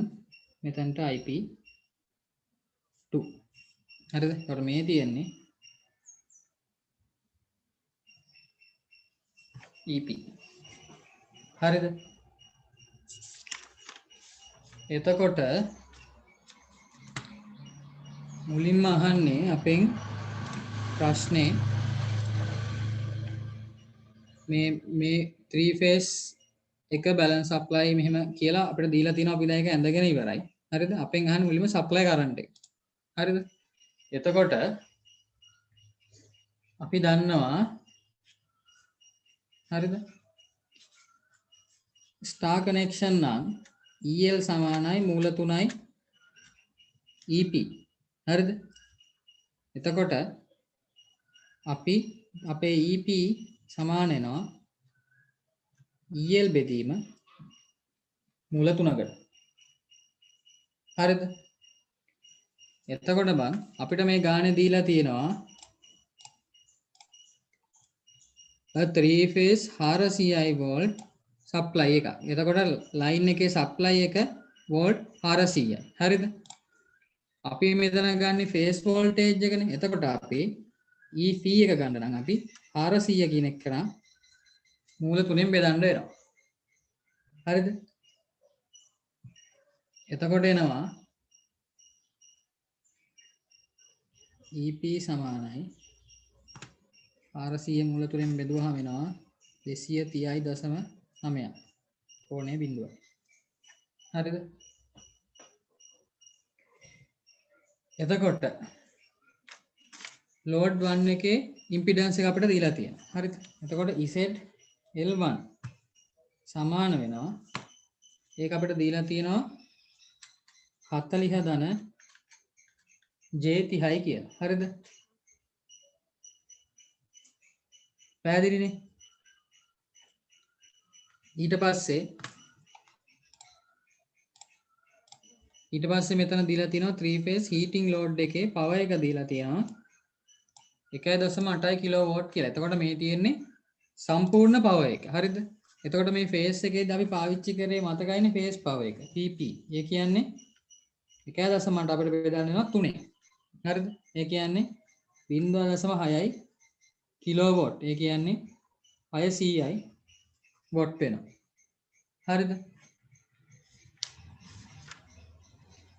මෙතනට IP2. හරිද? එතකොට මේ තියෙන්නේ EP. හරිද? එතකොට මුලින්ම අහන්නේ අපෙන් ප්‍රශ්නේ මේ 3 phase එක balance supply මෙහෙම කියලා අපිට දීලා තියෙනවා අපි දැන් ඒක ඇඳගෙන ඉවරයි. හරිද? අපෙන් අහන්නේ මුලින්ම supply current එක. හරිද? එතකොට අපි දන්නවා හරිද? star connection නම් EL සමානයි මූල 3යි EP. හරිද? එතකොට අපි අපේ EP සමාන වෙනවා EL බෙදීම මූල 3කට. හරිද? එතකොට බං අපිට මේ ගානේ දීලා තියෙනවා a 3 phase 400 volt supply එක. එතකොට line එකේ supply එක volt 400යි. හරිද? අපි මෙතන ගන්න phase voltage එකනේ. එතකොට අපි EP එක ගන්න නම් අපි 400 කියන එක කරා මූල 3ෙන් බෙදන්න වෙනවා. හරිද? එතකොට එනවා EP සමානයි 400 මූල 3ෙන් බෙදුවහම වෙනවා 230.9 කෝණේ බිඳුව. හරිද? එතකොට load 1 එකේ impedance එක අපිට දීලා තියෙනවා. හරිද? එතකොට ZL1 සමාන වෙනවා ඒක අපිට දීලා තියෙනවා 40 ධන J30යි කියලා. හරිද? පැහැදිලිනේ? ඊට පස්සේ මෙතන දීලා තියෙනවා 3 phase heating load එකේ power එක දීලා තියෙනවා 1.8 කිලෝවෝට් කියලා. එතකොට මේ තියෙන්නේ සම්පූර්ණ power එක. හරිද? එතකොට මේ phase එකේදී අපි පාවිච්චි කරේ මතකයිනේ phase power එක PP. ඒ කියන්නේ 1.8 අපිට බෙදන්න වෙනවා 3. හරිද? ඒ කියන්නේ 0.6යි කිලෝවෝට්. ඒ කියන්නේ 600යි වොට් වෙනවා. හරිද?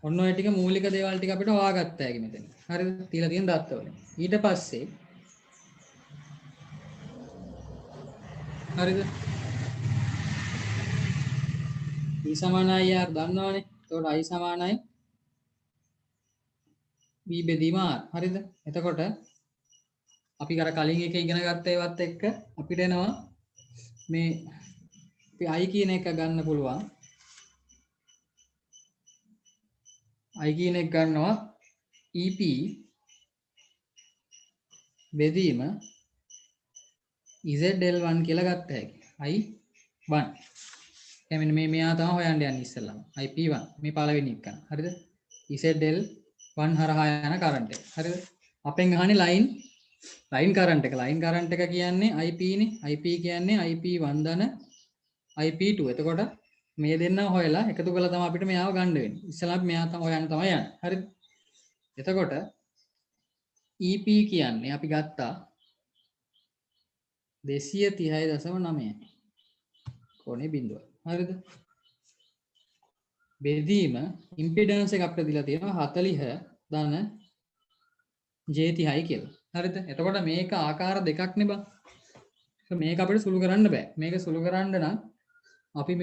ඔන්න ඔය ටික මූලික දේවල් ටික අපිට හොයාගත්ත හැකි මෙතන. හරිද? තියලා තියෙන දත්තවල. ඊට පස්සේ හරිද? E සමානයි R දන්නවනේ. එතකොට I සමානයි B බෙදීම R. හරිද? එතකොට අපි අර කලින් එක ඉගෙන ගත්ත ඒවත් එක්ක අපිට එනවා මේ අපි I කියන එක ගන්න පුළුවන්. I කියන එක ගන්නවා EP බෙදීම ZL1 කියලා ගත්ත හැකි. I1. එමෙන්න මේ මෙයා තමයි හොයන්න යන්නේ ඉස්සෙල්ලාම. IP1 මේ පළවෙනි එක ගන්න. හරිද? ZL1 හරහා යන කරන්ට් එක. හරිද? අපෙන් අහන්නේ line current එක. line current එක කියන්නේ IP නේ. IP කියන්නේ IP1 ධන IP2. එතකොට මේ දෙන්න හොයලා එකතු කරලා තමයි අපිට මෙයාව ගන්න වෙන්නේ. ඉස්සෙල්ලා අපි මෙයා තමයි හොයන්න තමයි යන්නේ. හරිද? එතකොට EP කියන්නේ අපි ගත්තා 230.9 කෝණේ බිඳුව. හරිද? බෙදීම impedance එක අපිට දීලා තියෙනවා 40 ධන J30යි කියලා. හරිද? එතකොට මේක ආකාර දෙකක් නේ බං. මේක අපිට සුළු කරන්න බෑ. මේක සුළු කරන්න නම් අපි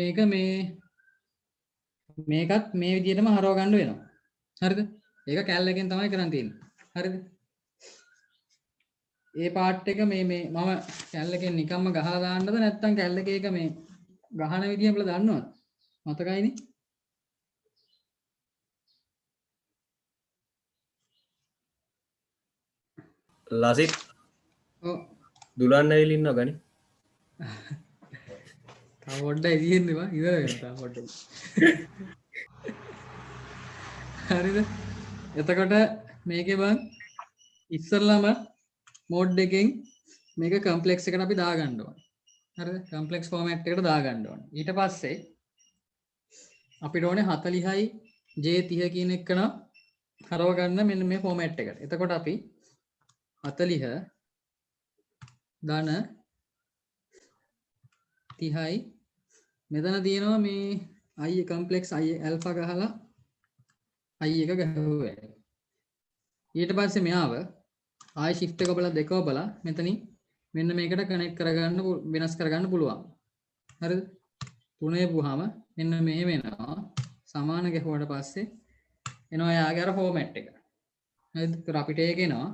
මේකත් මේ විදිහටම හරව ගන්න වෙනවා. හරිද? ඒක කැල් එකෙන් තමයි කරන් තියෙන්නේ. හරිද? ඒ පාර්ට් එක මේ මම කැල් එකෙන් නිකම්ම ගහලා දාන්නද නැත්නම් කැල් එකේ එක මේ ගහන විදිය අපිට දන්නවද? මතකයිනේ? ලසිත් ඔව්. දුලන්න ඇවිල්ලා ඉන්නවා ගනි. තව පොඩ්ඩයි තියෙන්නේ බං ඉවර වෙනවා තව පොඩ්ඩයි. හරිද? එතකොට මේකේ බං ඉස්සරලම මෝඩ් එකෙන් මේක කම්ප්ලෙක්ස් එකට අපි දාගන්න ඕනේ. හරිද? කම්ප්ලෙක්ස් ෆෝමැට් එකට දාගන්න ඕනේ. ඊට පස්සේ අපිට ඕනේ 40යි J30 කියන එක නම් හරව ගන්න මෙන්න මේ ෆෝමැට් එකට. එතකොට අපි 40 ධන 30යි මෙතන තියෙනවා මේ i කම්ප්ලෙක්ස් i ඇල්ෆා ගහලා i එක ගහුවා. ඊට පස්සේ මෙයාව ආයි shift එක බලලා දෙකව බලලා මෙතනින් මෙන්න මේකට කනෙක්ට් කරගන්න වෙනස් කරගන්න පුළුවන්. හරිද? 3 පුහාම මෙන්න මෙහෙම එනවා. සමාන ගැහුවට පස්සේ එනවා යාගේ අර ෆෝමැට් එක. හරිද? ඒතර අපිට ඒක එනවා.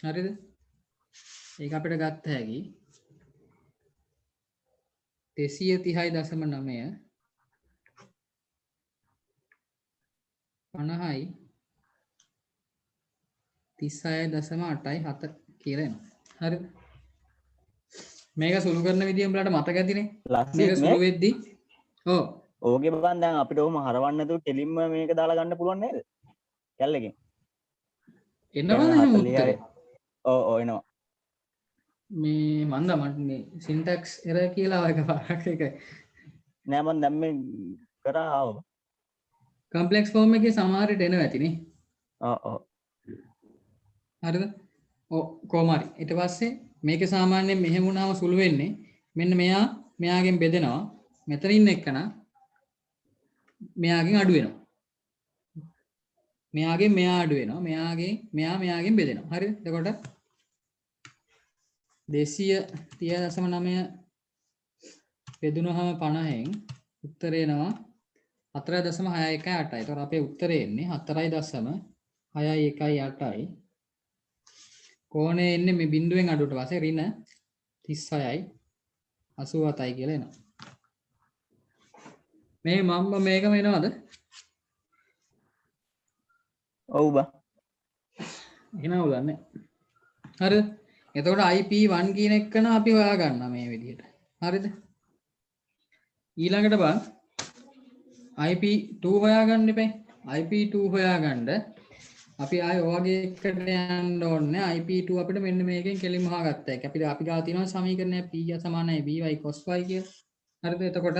හරිද? ඒක අපිට ගත්ත හැකි 230.9 50යි 36.8 කියලා එනවා. හරිද? මේක සුළු කරන විදිය උඹලට මතක ඇතිනේ. මේක සුළු වෙද්දි ඔව් ඕකේ බබන් දැන් අපිට ඔහම හරවන්න නැතුව කෙලින්ම මේක දාලා ගන්න පුළුවන් නේද? කැල්ලකින්. එනවා එහෙම උත්තරේ. ඔව් ඔව් එනවා. මේ මන්ද මට මේ සින්ටැක්ස් එරර් කියලා එක පාරක් එකයි. නෑ මම දැන් මේ කරා ආව. කම්ප්ලෙක්ස් ෆෝම් එකේ සමහරට එනවා ඇතිනේ. ඔව් ඔව්. හරිද? ඔව් කොහොම හරි. ඊට පස්සේ මේක සාමාන්‍යයෙන් මෙහෙම වුණාම සුළු වෙන්නේ මෙන්න මෙයාගෙන් බෙදෙනවා. මෙතන ඉන්න එකන මෙයාගෙන් අඩු වෙනවා. මෙයාගෙන් මෙයා අඩු වෙනවා. මෙයාගෙන් බෙදෙනවා. හරිද? එතකොට 230.9 බෙදුනහම 50න් උත්තරේ එනවා 4.618. ඒතකොට අපේ උත්තරේ එන්නේ 4.618යි. කෝණේ එන්නේ මේ බිඳුවෙන් අඩුවට පස්සේ ඍණ 36යි 87යි කියලා එනවා. මේ මම්ම මේකම එනවද? ඔව් බා. එනවා දන්නේ. හරිද? එතකොට IP1 කියන එක න අපි හොයාගන්නවා මේ විදිහට. හරිද? ඊළඟට බලන්න IP2 හොයාගන්න එපේ. IP2 හොයාගන්න අපි ආයෙ ඔයගේ එකට යන්න ඕනේ. IP2 අපිට මෙන්න මේකෙන් කෙලින්ම හොයාගත්තා. ඒක අපි ගාව තියෙනවා සමීකරණය P සමානයි By cos y කියලා. හරිද? එතකොට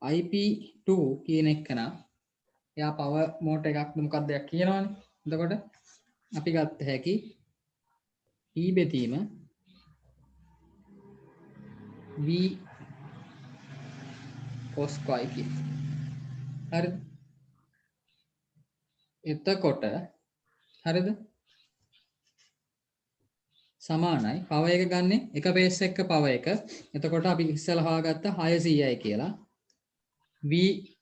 IP2 කියන එක න එයා පවර් මෝටර් එකක් මොකක්ද කියනවනේ. එතකොට අපි ගත්ත හැකි E බෙදීම V cos y කියන. හරිද? එතකොට හරිද? සමානයි පව එක ගන්න එක බේස් එක පව එක. එතකොට අපි ඉස්සෙල්ලා හොයාගත්ත 600යි කියලා. V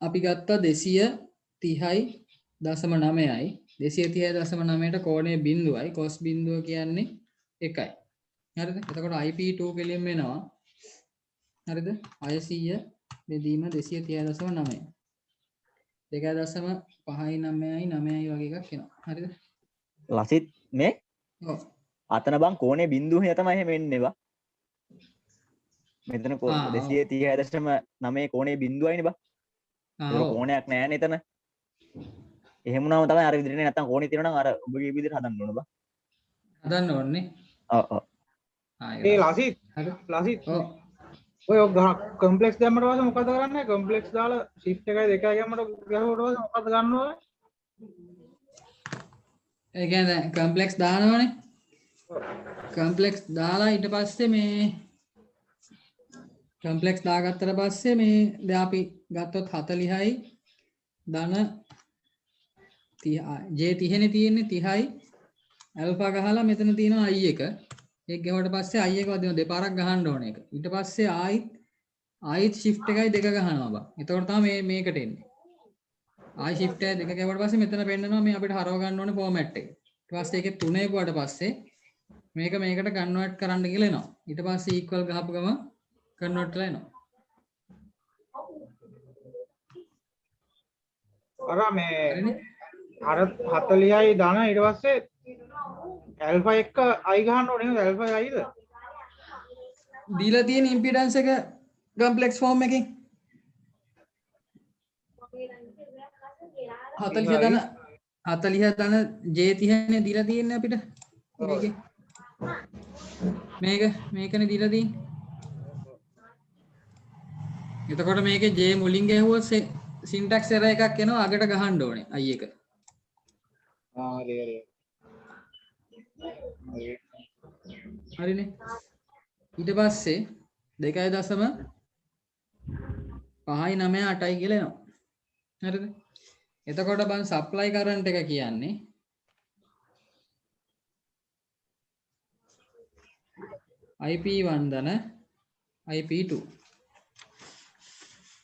අපි ගත්ත 230.9යි. 230.9ට කෝණය බිඳුවයි. cos බිඳුව කියන්නේ 1යි. හරිද? එතකොට IP2 කෙලින්ම එනවා. හරිද? 600 බෙදීම 230.9. 2.599යි වගේ එකක් එනවා. හරිද? ලසිත් මේ ඔව්. අතන බං කෝණේ බිඳුව හිය තමයි එහෙම එන්නේ බා. මෙතන 230.9 කෝණේ බිඳුවයිනේ බා. ඒක කෝණයක් නෑනේ එතන. එහෙම වුණාම තමයි අර විදිහට නැත්තම් කෝණේ තියෙනවා නම් අර ඔබගේ විදිහට හදන්න ඕන බා. හදන්න ඕනේ. ඔව් ඔව්. ඒ ලසිත් ඔව්. ඔය කම්ප්ලෙක්ස් දැම්මට පස්සේ මොකද කරන්නේ? කම්ප්ලෙක්ස් දාලා shift එකයි දෙකයි ගැම්මට ගහුවට පස්සේ මොකද ගන්න ඕනේ? ඒ කියන්නේ කම්ප්ලෙක්ස් දානවනේ. කම්ප්ලෙක්ස් දාලා ඊට පස්සේ මේ කම්ප්ලෙක්ස් දාගත්තට පස්සේ මේ දැන් අපි ගත්තොත් 40යි ධන 30 J30 නේ තියෙන්නේ 30යි ඇල්ෆා ගහලා මෙතන තියෙනවා I එක. ඒක ගහුවට පස්සේ I එක වදිනවා දෙපාරක් ගහන්න ඕනේ ඒක. ඊට පස්සේ ආයිත් shift එකයි දෙක ගහනවා බා. එතකොට තමයි මේකට එන්නේ. ආයි shift එකයි දෙක ගහුවට පස්සේ මෙතන පෙන්නනවා මේ අපිට හරව ගන්න ඕනේ ෆෝමැට් එක. ඊට පස්සේ ඒකේ 3 ගුවට පස්සේ මේක මේකට කන්වර්ට් කරන්න කියලා එනවා. ඊට පස්සේ equal ගහපු ගම කන්වර්ට් වෙලා එනවා. අර මේ අර 40යි ධන ඊට පස්සේ ඇල්ෆා එක i ගහන්න ඕනේ නේද? ඇල්ෆා iද? දීලා තියෙන ඉම්පිඩන්ස් එක කම්ප්ලෙක්ස් ෆෝම් එකෙන් 40 ධන 40 ධන J30 දීලා තියෙන්නේ අපිට මේකේ. මේකනේ දීලා තියෙන්නේ. එතකොට මේකේ J මුලින් ගැහුවොත් සින්ටැක්ස් එරර් එකක් එනවා අගට ගහන්න ඕනේ I එක. හරි හරි. හරිනේ. ඊට පස්සේ 2.598යි කියලා එනවා. හරිද? එතකොට බං සප්ලයි කරන්ට් එක කියන්නේ IP1 ධන IP2.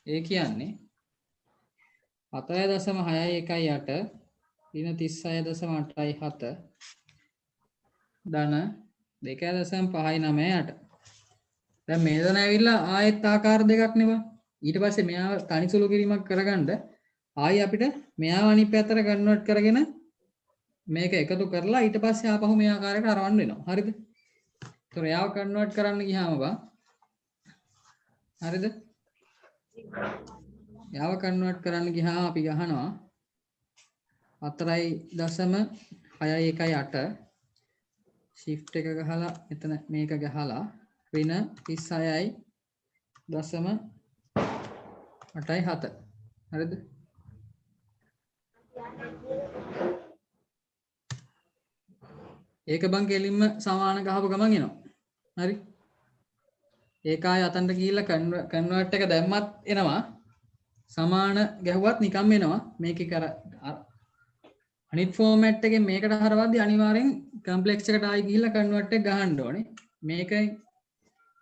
ඒ කියන්නේ 7.618 දින 36.87 ධන 2.598. දැන් මේ දන ඇවිල්ලා ආයෙත් ආකාර දෙකක් නෙව. ඊට පස්සේ මෙයා තනිසුළු කිරීමක් කරගන්න ආයි අපිට මෙයාව අනිත් පැත්තට කන්වර්ට් කරගෙන මේක එකතු කරලා ඊට පස්සේ ආපහු මේ ආකාරයට අරවන්න වෙනවා. හරිද? ඒතර එයාව කන්වර්ට් කරන්න ගියාම බා හරිද? එයාව කන්වර්ට් කරන්න ගියාම අපි ගහනවා 4.618 shift එක ගහලා එතන මේක ගහලා වෙන 36.87 හරිද? ඒක බං කෙලින්ම සමාන ගහපු ගමන් එනවා. හරි? ඒක ආය අතන්ට ගිහිල්ලා කන්වර්ට් එක දැම්මත් එනවා. සමාන ගැහුවත් නිකම් එනවා. මේකේ කර අනිත් ෆෝමැට් එකෙන් මේකට හරවද්දි අනිවාර්යෙන් කම්ප්ලෙක්ස් එකට ආයි ගිහිල්ලා කන්වර්ට් එක ගහන්න ඕනේ.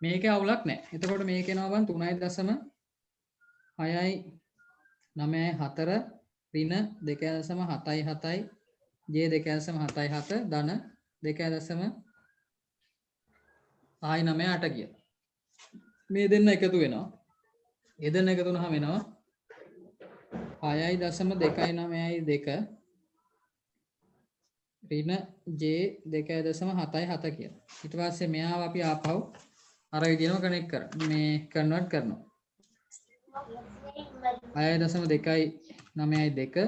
මේකේ අවුලක් නැහැ. එතකොට මේක එනවා බං 3.694 ඍණ 2.77 J 2.77 ධන 2.698 කිය. මේ දෙන්න එකතු වෙනවා. ඒ දෙන්න එකතු වුණාම එනවා 6.292 ඍණ J 2.77 කියලා. ඊට පස්සේ මෙයාව අපි ආපහු අර විදිහම කනෙක්ට් කරනවා. මේ කන්වර්ට් කරනවා. 6.292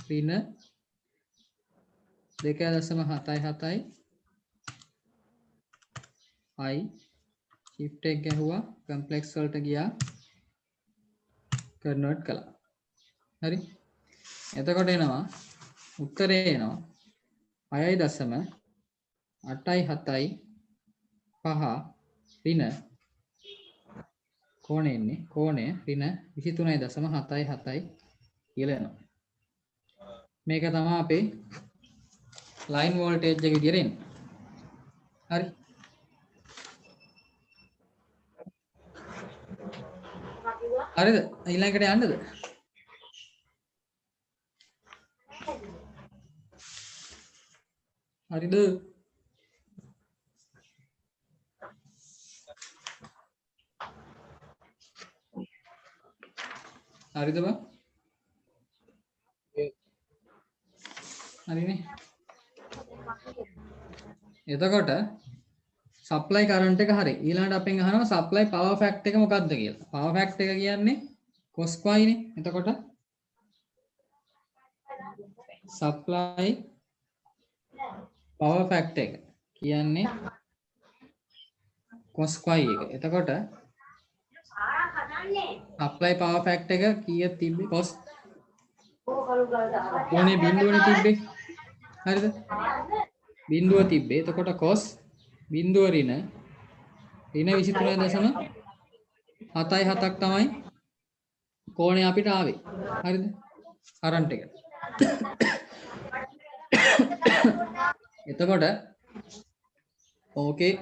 ඍණ 2.77 I shift එක ගැහුවා කම්ප්ලෙක්ස් වලට ගියා කන්වර්ට් කළා. හරි? එතකොට එනවා උත්තරේ එනවා 6.875 ඍණ කෝණය එන්නේ කෝණය ඍණ 23.77 කියලා එනවා. මේක තමයි අපේ ලයින් වෝල්ටේජ් එක විදියට එන්නේ. හරි? හරිද? ඊළඟට යන්නද? හරිද? හරිද බං? හරිනේ. එතකොට සප්ලයි කරන්ට් එක හරි. ඊළඟට අපෙන් අහනවා සප්ලයි පවර් ෆැක්ට් එක මොකක්ද කියලා. පවර් ෆැක්ට් එක කියන්නේ cos y නේ. එතකොට සප්ලයි පවර් ෆැක්ට් එක කියන්නේ cos y එක. එතකොට සප්ලයි පවර් ෆැක්ට් එක කීයක් තිබ්බේ? cos ඕනේ බිඳුවනේ තිබ්බේ. හරිද? බිඳුව තිබ්බේ. එතකොට cos බිඳුව ඍණ 23.77ක් තමයි කෝණය අපිට ආවේ. හරිද? කරන්ට් එක. එතකොට ඕකේ.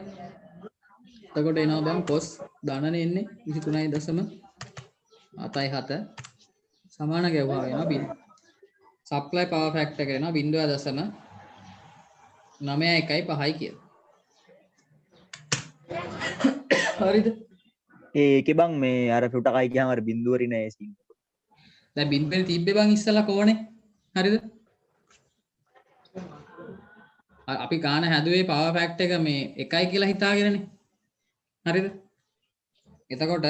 එතකොට එනවා බං cos ධනනේ එන්නේ 23.77 සමාන ගැවුවා වෙනවා බින්. සප්ලයි පවර් ෆැක්ටර් එක එනවා 0.915 කියලා. හරිද? ඒකේ බං මේ අර ෆුටකයි කියහම අර බිඳුව රින ඒ සීන්. දැන් බින්දුවේ තිබ්බේ බං ඉස්සලා කෝණේ. හරිද? අපි ගාන හැදුවේ පවර් ෆැක්ටර් එක මේ 1යි කියලා හිතාගෙනනේ. හරිද? එතකොට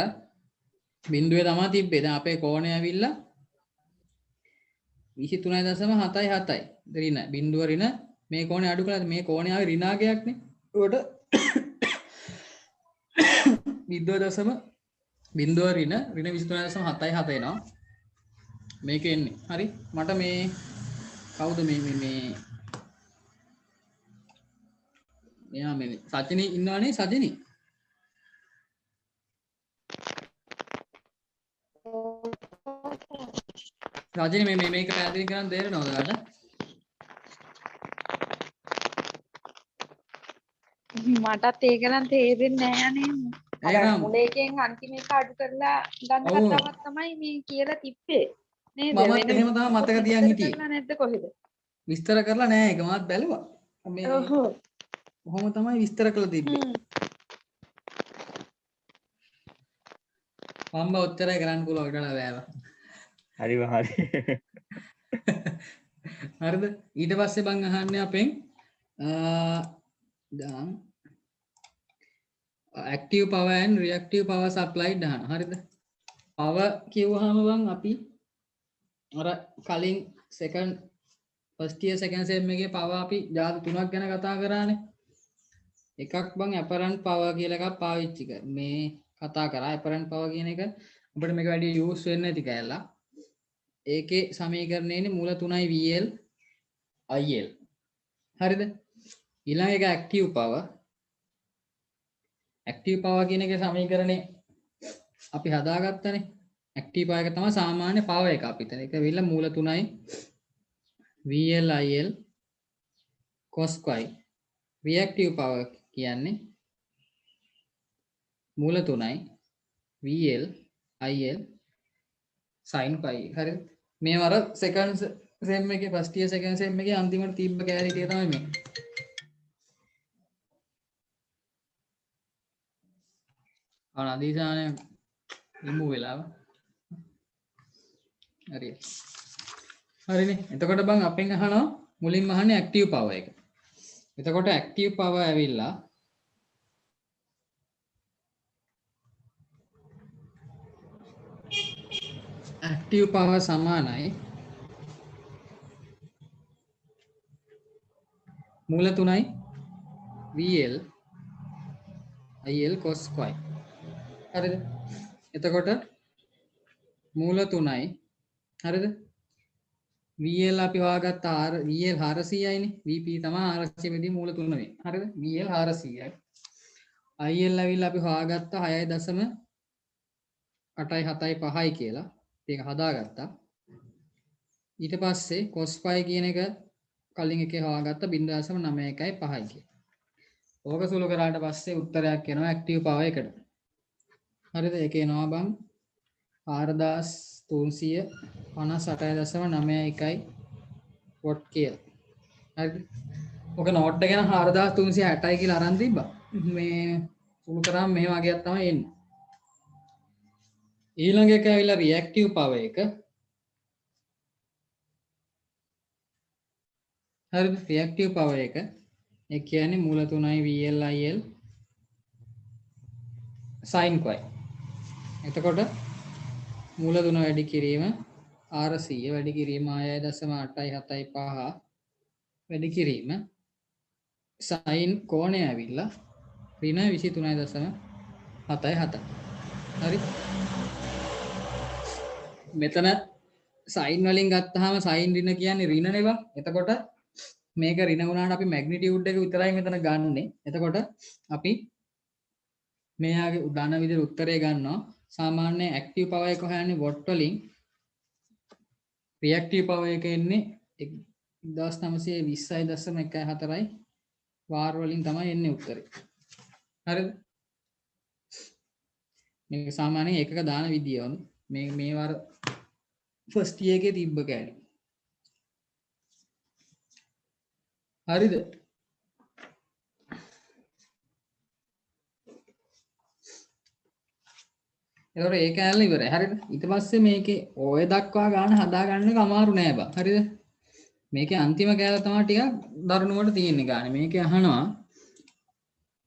බින්දුවේ තමයි තිබ්බේ. දැන් අපේ කෝණය ඇවිල්ලා 23.77 ඍණ බිඳුව ඍණ මේ කෝණය අඩු කළාද මේ කෝණය ආවේ ඍණාගයක්නේ ඒකට බිඳුව ඍණ 23.77 එනවා මේක එන්නේ හරි මට මේ කවුද මේ මෙයා මේ සජිනි ඉන්නවනේ සජිනි රජිනි මේක පැහැදිලි කරන්න තේරෙනවද ඔයාලට මටත් ඒක නම් තේරෙන්නේ නැහැ නේ අර මුලේකින් අන්තිම එක අඩු කරලා ගන්න කතාවක් තමයි මේ කියලා තිබ්බේ නේද මමත් එහෙම තමයි මතක තියන් හිටියේ නැද්ද කොහෙද විස්තර කරලා නැහැ ඒක මමත් බැලුවා මේ කොහොම තමයි විස්තර කරලා තිබ්බේ මම ඔච්චරයි කරන්න පුළුවන් ඔයාලා බෑවා හරි හරිද ඊට පස්සේ බං අහන්නේ අපෙන් දැන් active power and reactive power supplied අහන හරිද power කියවහම බං අපි අර කලින් first year second sem එකේ power අපි ජාති තුනක් ගැන කතා කරානේ එකක් බං apparent power කියලා එකක් පාවිච්චි කර මේ කතා කරා apparent power කියන එක අපිට මේක වැඩි use වෙන්නේ නැති කැලලා ඒකේ සමීකරණයනේ මූල 3යි VL IL හරිද ඊළඟ එක active power කියන එකේ සමීකරණේ අපි හදාගත්තනේ active power එක තමයි සාමාන්‍ය power එක අපිට ඒක විල මූල 3යි VL IL cos y reactive power කියන්නේ මූල 3යි VL IL sin y හරිද මේ වර second sem එකේ first year second sem එකේ අන්තිමට තිබ්බ කැලේ ටික තමයි මේ අනදීසානේ ඉමු වෙලාව හරිනේ එතකොට බං අපෙන් අහනවා මුලින්ම අහන්නේ active power එක එතකොට active power ඇවිල්ලා active power සමානයි මූල 3යි VL IL cos y හරිද එතකොට මූල 3යි හරිද VL අපි හොයාගත්ත VL 400යිනේ VP තමයි 400 මෙදී මූල 3 වෙන්නේ හරිද VL 400යි IL ඇවිල්ලා අපි හොයාගත්ත 6.875යි කියලා ඒක හදාගත්තා ඊට පස්සේ cos y කියන එක කලින් එකේ හොයාගත්ත 0.91යි කියලා ඕක සුළු කරාට පස්සේ උත්තරයක් එනවා active power එකට හරිද ඒක එනවා බං 4358.91 වොට් කියලා හරිද ඔක නෝට් එක ගැන 4360යි කියලා අරන් තිබ්බා මේ සුළු කරාම මේ වගේක් තමයි එන්නේ ඊළඟ එක ඇවිල්ලා reactive power එක හරිද reactive power එක ඒ කියන්නේ මූල 3යි VL IL sin y එතකොට මූල 3 වැඩි කිරීම 400 වැඩි කිරීම 6.875 වැඩි කිරීම sin කෝණය ඇවිල්ලා ඍණ 23.77 හරි මෙතන sin වලින් ගත්තාම sin ඍණ කියන්නේ ඍණ නේ බං එතකොට මේක ඍණ වුණාට අපි මැග්නිටියුඩ් එක විතරයි මෙතන ගන්නෙ එතකොට අපි මෙයාගේ උදාන විදිහට උත්තරේ ගන්නවා සාමාන්‍ය ඇක්ටිව් පවර් එක හොයන්නේ වොට් වලින් රියැක්ටිව් පවර් එක එන්නේ 1920.14යි වාර් වලින් තමයි එන්නේ උත්තරේ හරිද මේක සාමාන්‍යයෙන් එකක දාන විදිය මේ වාර ෆස්ට් ඉයර් එකේ තිබ්බ කෑලි හරිද එතකොට ඒ කෑල්ල ඉවරයි හරිද ඊට පස්සේ මේකේ ඔය දක්වා ගන්න හදා ගන්න එක අමාරු නෑ බා හරිද මේකේ අන්තිම කෑල්ල තමයි ටිකක් දරුණුවට තියෙන්නේ ගානේ මේකේ අහනවා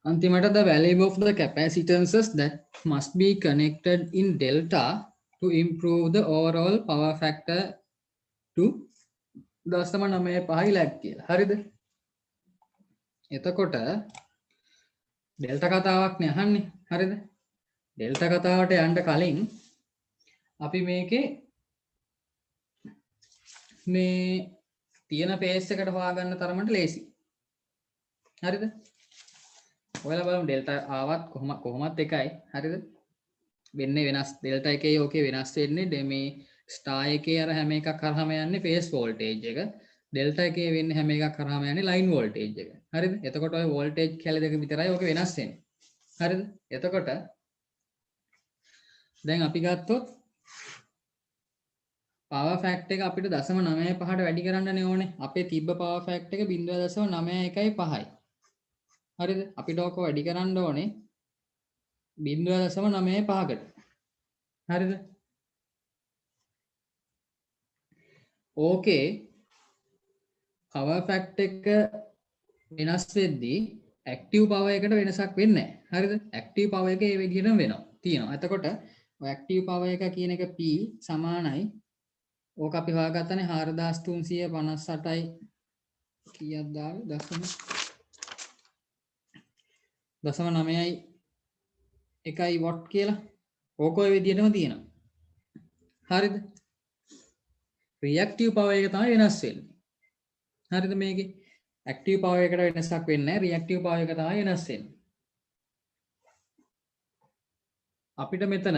අන්තිමට the value of the capacitances that must be connected in delta to improve the overall power factor to 0.95 lag කියලා. හරිද? එතකොට ඩෙල්ටා කතාවක් නේ අහන්නේ. හරිද? ඩෙල්ටා කතාවට යන්න කලින් අපි මේකේ මේ තියෙන පේස් එකට හොයාගන්න තරමට ලේසි. හරිද? ඔයාලා බලමු ඩෙල්ටා ආවත් කොහොමත් එකයි. හරිද? වෙන්නේ වෙනස් ඩෙල්ටා එකේ ඕකේ වෙනස් වෙන්නේ මේ ස්ටාර් එකේ අර හැම එකක් කරාම යන්නේ ෆේස් වෝල්ටේජ් එක. ඩෙල්ටා එකේ වෙන්නේ හැම එකක් කරාම යන්නේ ලයින් වෝල්ටේජ් එක. හරිද? එතකොට ඔය වෝල්ටේජ් කැලේ දෙක විතරයි ඕකේ වෙනස් වෙන්නේ. හරිද? එතකොට දැන් අපි ගත්තොත් පවර් ෆැක්ටර් එක අපිට 0.95ට වැඩි කරන්නනේ ඕනේ. අපේ තිබ්බ පවර් ෆැක්ටර් එක 0.91යි. හරිද? අපිට ඕක වැඩි කරන්න ඕනේ 0.95කට. හරිද? ඕකේ පවර් ෆැක්ටර් එක වෙනස් වෙද්දී ඇක්ටිව් පවර් එකට වෙනසක් වෙන්නේ නැහැ. හරිද? ඇක්ටිව් පවර් එක ඒ විදිහටම වෙනවා. තියෙනවා. එතකොට ඔය ඇක්ටිව් පවර් එක කියන එක P සමානයි ඕක අපි හොයාගත්තනේ 4358යි කීයක් දාවේ 0.9යි 1යි වොට් කියලා. ඕක ඔය විදිහටම තියෙනවා. හරිද? රියැක්ටිව් පවර් එක තමයි වෙනස් වෙන්නේ. හරිද මේකේ? ඇක්ටිව් පවර් එකට වෙනසක් වෙන්නේ නැහැ. රියැක්ටිව් පවර් එක තමයි වෙනස් වෙන්නේ. අපිට මෙතන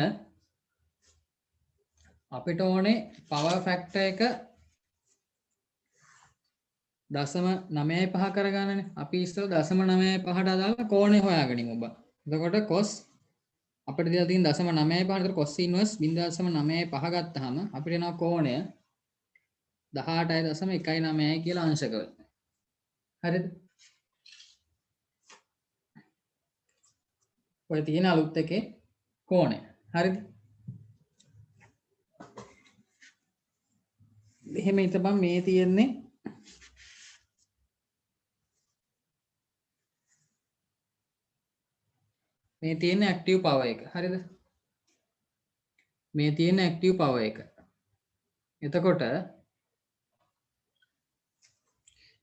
අපිට ඕනේ පවර් ෆැක්ටර් එක 0.95 කරගන්නනේ. අපි ඉස්සෙල් 0.95ට අදාළ කෝණය හොයාගනිමු ඔබ. එතකොට cos අපිට දීලා තියෙන 0.95 විතර cos ඉන්වර්ස් 0.95 ගත්තාම අපිට එනවා කෝණය 18.19යි කියලා අංශකවල. හරිද? ඔය තියෙන අලුත් එකේ කෝණය. හරිද? එහෙම හිතපන් මේ තියෙන්නේ මේ තියෙන ඇක්ටිව් පවර් එක. හරිද? මේ තියෙන ඇක්ටිව් පවර් එක. එතකොට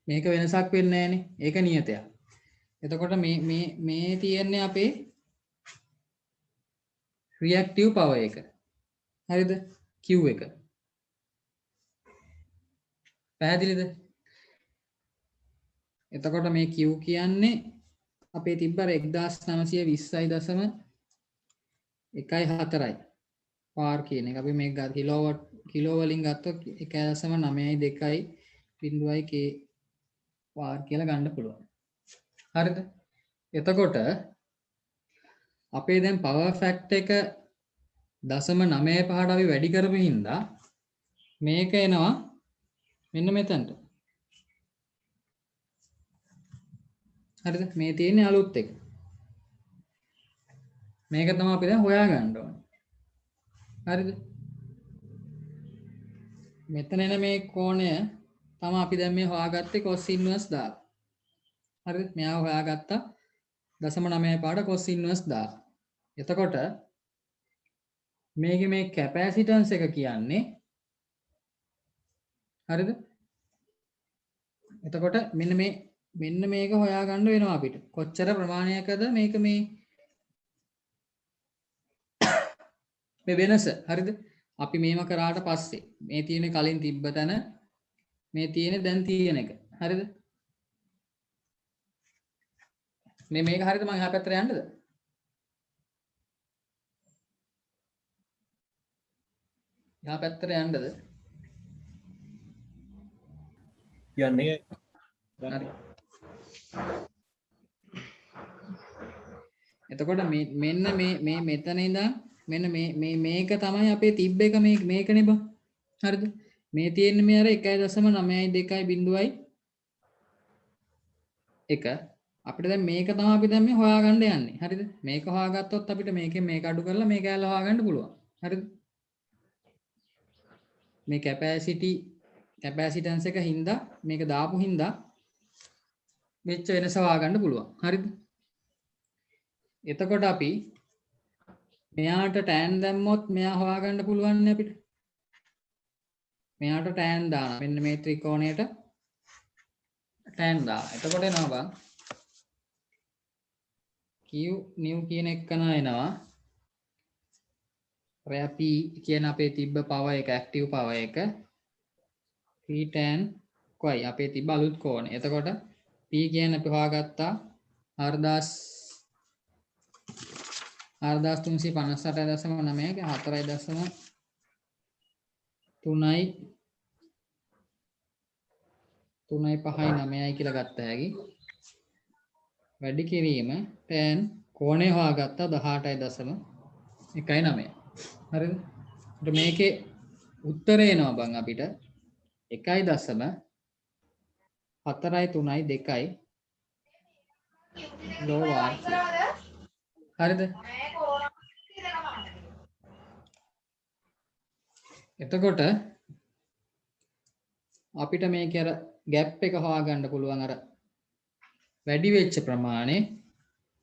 මේක වෙනසක් වෙන්නේ නැහනේ. ඒක නියතයක්. එතකොට මේ තියෙන්නේ අපේ රියැක්ටිව් පවර් එක. හරිද? Q එක. පැහැදිලිද? එතකොට මේ Q කියන්නේ අපේ තිබ්බර 1920.1.4යි. පාර් කියන එක අපි මේක ගත්ත කිලෝ වලින් ගත්තොත් 1.92යි බිඳුවයි k පාර් කියලා ගන්න පුළුවන්. හරිද? එතකොට අපේ දැන් පවර් ෆැක්ටර් එක 0.95ට අපි වැඩි කරපු හින්දා මේක එනවා මෙන්න මෙතනට. හරිද? මේ තියෙන්නේ අලුත් එක. මේක තමයි අපි දැන් හොයාගන්න ඕනේ. හරිද? මෙතන එන මේ කෝණය තමයි අපි දැන් මේ හොයාගත්තේ cos ඉන්වර්ස් දාලා. හරිද? මෙයා හොයාගත්තා 0.95ට cos ඉන්වර්ස් දාලා. එතකොට මේකේ මේ කැපැසිටන්ස් එක කියන්නේ හරිද? එතකොට මෙන්න මේක හොයාගන්න වෙනවා අපිට. කොච්චර ප්‍රමාණයකද මේක මේ වෙනස. හරිද? අපි මේව කරාට පස්සේ මේ තියෙන කලින් තිබ්බ තැන මේ තියෙන දැන් තියෙන එක. හරිද? මේක හරිද? මම එහා පැත්තට යන්නද? එහා පැත්තට යන්නද? යන්නේ හරි. එතකොට මෙන්න මේ මෙතන ඉඳන් මෙන්න මේක තමයි අපේ තිබ්බ එක මේකනේ බං. හරිද? මේ තියෙන්නේ මේ අර 1.92යි බිඳුවයි 1. අපිට දැන් මේක තමයි අපි දැන් මේ හොයාගන්න යන්නේ. හරිද? මේක හොයාගත්තොත් අපිට මේකෙන් මේක අඩු කරලා මේක ඇල්ල හොයාගන්න පුළුවන්. හරිද? මේ කැපැසිටන්ස් එක හින්දා මේක දාපු හින්දා මෙච්ච වෙනස හොයාගන්න පුළුවන්. හරිද? එතකොට අපි මෙයාට tan දැම්මොත් මෙයා හොයාගන්න පුළුවන් නේ අපිට. මෙයාට tan දානවා. මෙන්න මේ ත්‍රිකෝණයට tan දානවා. එතකොට එනවා බං q new කියන එකන එනවා. රෑ p කියන අපේ තිබ්බ power එක active power එක p tan කොයි අපේ තිබ්බ අලුත් කෝණය. එතකොට p කියන අපි හොයාගත්තා 4358.9 4.3.5 කියලා ගත්ත හැකි. වැඩි කිරීම tan කෝණය හොයාගත්තා 18.19. හරිද? ඒත් මේකේ උත්තරේ එනවා බං අපිට 1.432 කිලෝවාට්. හරිද? එතකොට අපිට මේක අර ગેප් එක හොයාගන්න පුළුවන්. අර වැඩි වෙච්ච ප්‍රමාණය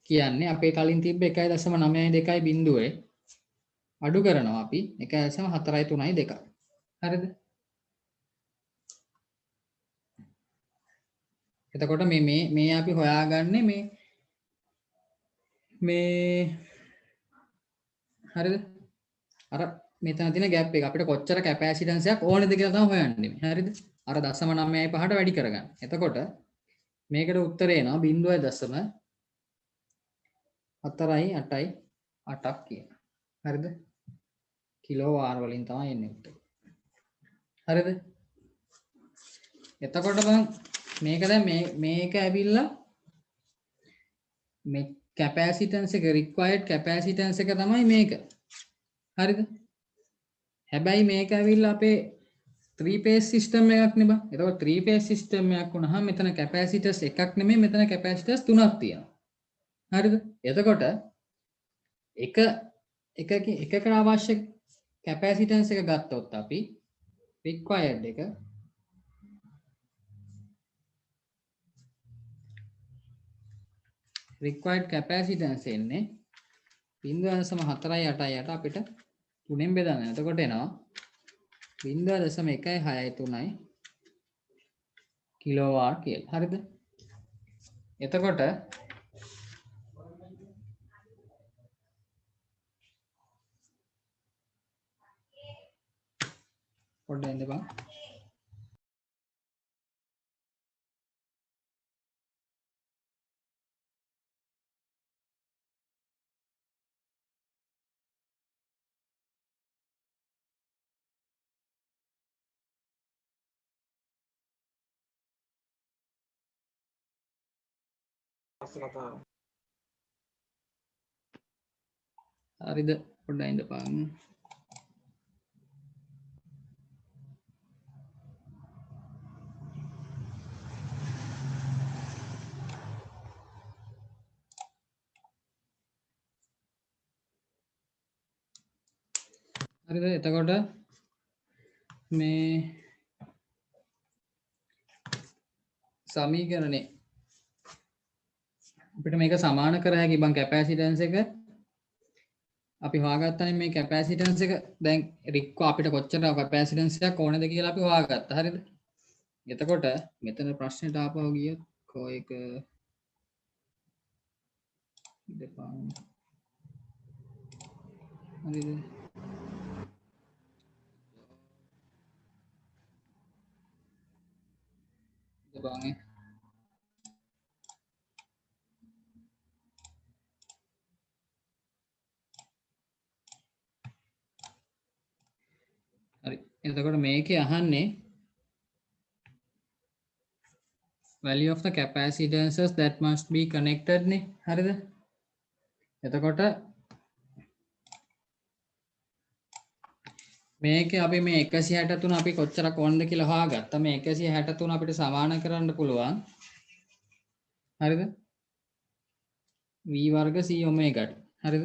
කියන්නේ අපේ කලින් තිබ්බ 1.92 බිඳුවේ අඩු කරනවා අපි 1.432. හරිද? එතකොට මේ අපි හොයාගන්නේ මේ හරිද? අර මෙතන තියෙන ગેප් එක අපිට කොච්චර කැපැසිටන්ස් එකක් ඕනේද කියලා තමයි හොයන්නේ. හරිද? අර 0.95ට වැඩි කරගන්න. එතකොට මේකට උත්තරේ එනවා 0.488ක් කියන. හරිද? කිලෝ වාර් වලින් තමයි එන්නේ උත්තරේ. හරිද? එතකොට බං මේක දැන් මේක ඇවිල්ලා මේ කැපැසිටන්ස් එක රික්වයර්ඩ් කැපැසිටන්ස් එක තමයි මේක. හරිද? හැබැයි මේක ඇවිල්ලා අපේ 3 phase system එකක් නේ බං. එතකොට 3 phase system එකක් වුණාම මෙතන කැපැසිටර්ස් එකක් නෙමෙයි මෙතන කැපැසිටර්ස් තුනක් තියෙනවා. හරිද? එතකොට එකකට අවශ්‍ය කැපැසිටන්ස් එක ගත්තොත් අපි රික්වයර්ඩ් එක required capacitance එන්නේ 0.488 අපිට 3ෙන් බෙදන්න. එතකොට එනවා 0.163 කිලෝවාට් කියලා. හරිද? එතකොට පොඩ්ඩක් ඉඳපන්. හරිද? පොඩ්ඩක් ඉඳපන්. හරිද? එතකොට මේ සමීකරණේ අපිට මේක සමාන කර හැකි බං කැපැසිටන්ස් එක අපි හොයාගත්තානේ මේ කැපැසිටන්ස් එක දැන් රික්ව අපිට කොච්චර කැපැසිටන්ස් එකක් ඕනද කියලා අපි හොයාගත්තා. හරිද? එතකොට මෙතන ප්‍රශ්නෙට ආපහු ගියොත් කෝ එක දෙපා හරිද? දෙපානේ හරි. එතකොට මේකේ අහන්නේ value of the capacitances that must be connected නේ. හරිද? එතකොට මේකේ අපි මේ 163 අපි කොච්චරක් ඕනද කියලා හොයාගත්තා. මේ 163 අපිට සමාන කරන්න පුළුවන්. හරිද? v වර්ග c ඔමේගාට. හරිද?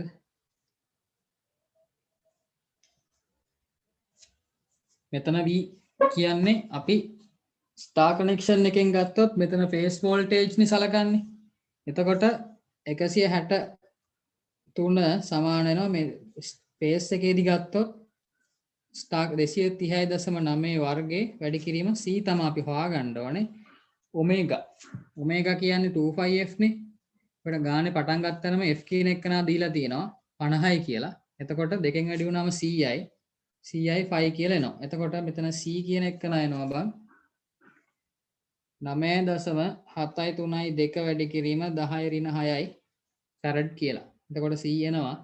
මෙතන v කියන්නේ අපි ස්ටාර් කනෙක්ෂන් එකෙන් ගත්තොත් මෙතන ෆේස් වෝල්ටේජ් නේ සලකන්නේ. එතකොට 163 සමාන වෙනවා මේ ෆේස් එකේදී ගත්තොත් ස්ටාක් 230.9 වර්ගයේ වැඩි කිරීම c තමයි අපි හොයාගන්න ඕනේ. ඔමේගා කියන්නේ 25f නේ. අපිට ගානේ පටන් ගත්තනම f කියන එක නා දීලා තියෙනවා 50යි කියලා. එතකොට දෙකෙන් වැඩි වුණාම 100යි 5 කියලා එනවා. එතකොට මෙතන c කියන එක නා එනවා බං 9.732 වැඩි කිරීම 10 6යි farad කියලා. එතකොට c එනවා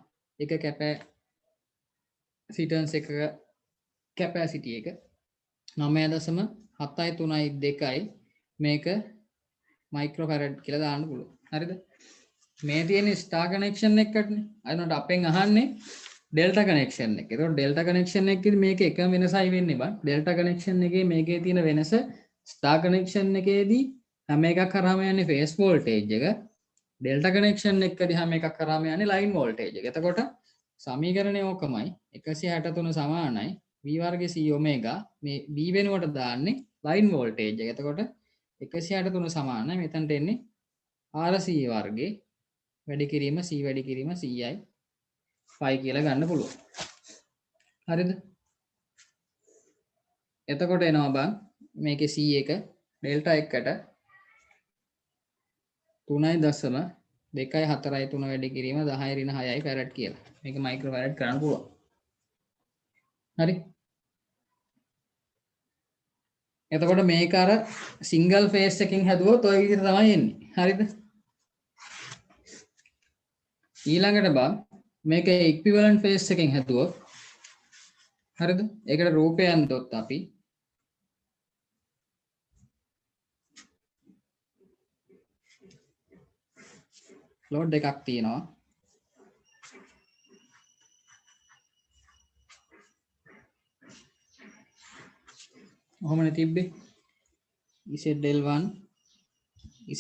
එක කැපැසිටන්ස් එකක කැපැසිටි එක 9.732යි මේක මයික්‍රෝෆැරඩ් කියලා දාන්න පුළුවන්. හරිද? මේ තියෙන ස්ටාර් කනෙක්ෂන් එකකටනේ. අයනොට අපෙන් අහන්නේ ඩෙල්ටා කනෙක්ෂන් එක. ඒතකොට ඩෙල්ටා කනෙක්ෂන් එකකදී මේක එකම වෙනසයි වෙන්නේ බං. ඩෙල්ටා කනෙක්ෂන් එකේ මේකේ තියෙන වෙනස ස්ටාර් කනෙක්ෂන් එකේදී හැම එකක් කරාම යන්නේ ෆේස් වෝල්ටේජ් එක. ඩෙල්ටා කනෙක්ෂන් එකකදී හැම එකක් කරාම යන්නේ ලයින් වෝල්ටේජ් එක. එතකොට සමීකරණය ඕකමයි 163 සමානයි v වර්ගයේ c ඔමේගා මේ b වෙනුවට දාන්නේ ලයින් වෝල්ටේජ් එක. එතකොට 163 සමානයි මෙතනට එන්නේ rc වර්ගයේ වැඩි කිරීම c වැඩි කිරීම cයි 5 කියලා ගන්න පුළුවන්. හරිද? එතකොට එනවා බං මේකේ c එක ඩෙල්ටා එකට 3.243 වැඩි කිරීම 10 6යි farad කියලා. මේක මයික්‍රෝ farad කරන්න පුළුවන්. හරි? එතකොට මේක අර සිංගල් ෆේස් එකකින් හැදුවොත් ඔය විදිහට තමයි එන්නේ. හරිද? ඊළඟට බං මේක ඉක්විවලන්ට් ෆේස් එකකින් හැදුවොත් හරිද? ඒකට රූපය අන්දොත් අපි ලෝඩ් එකක් තියෙනවා. ඔහොමනේ තිබ්බේ. ZL1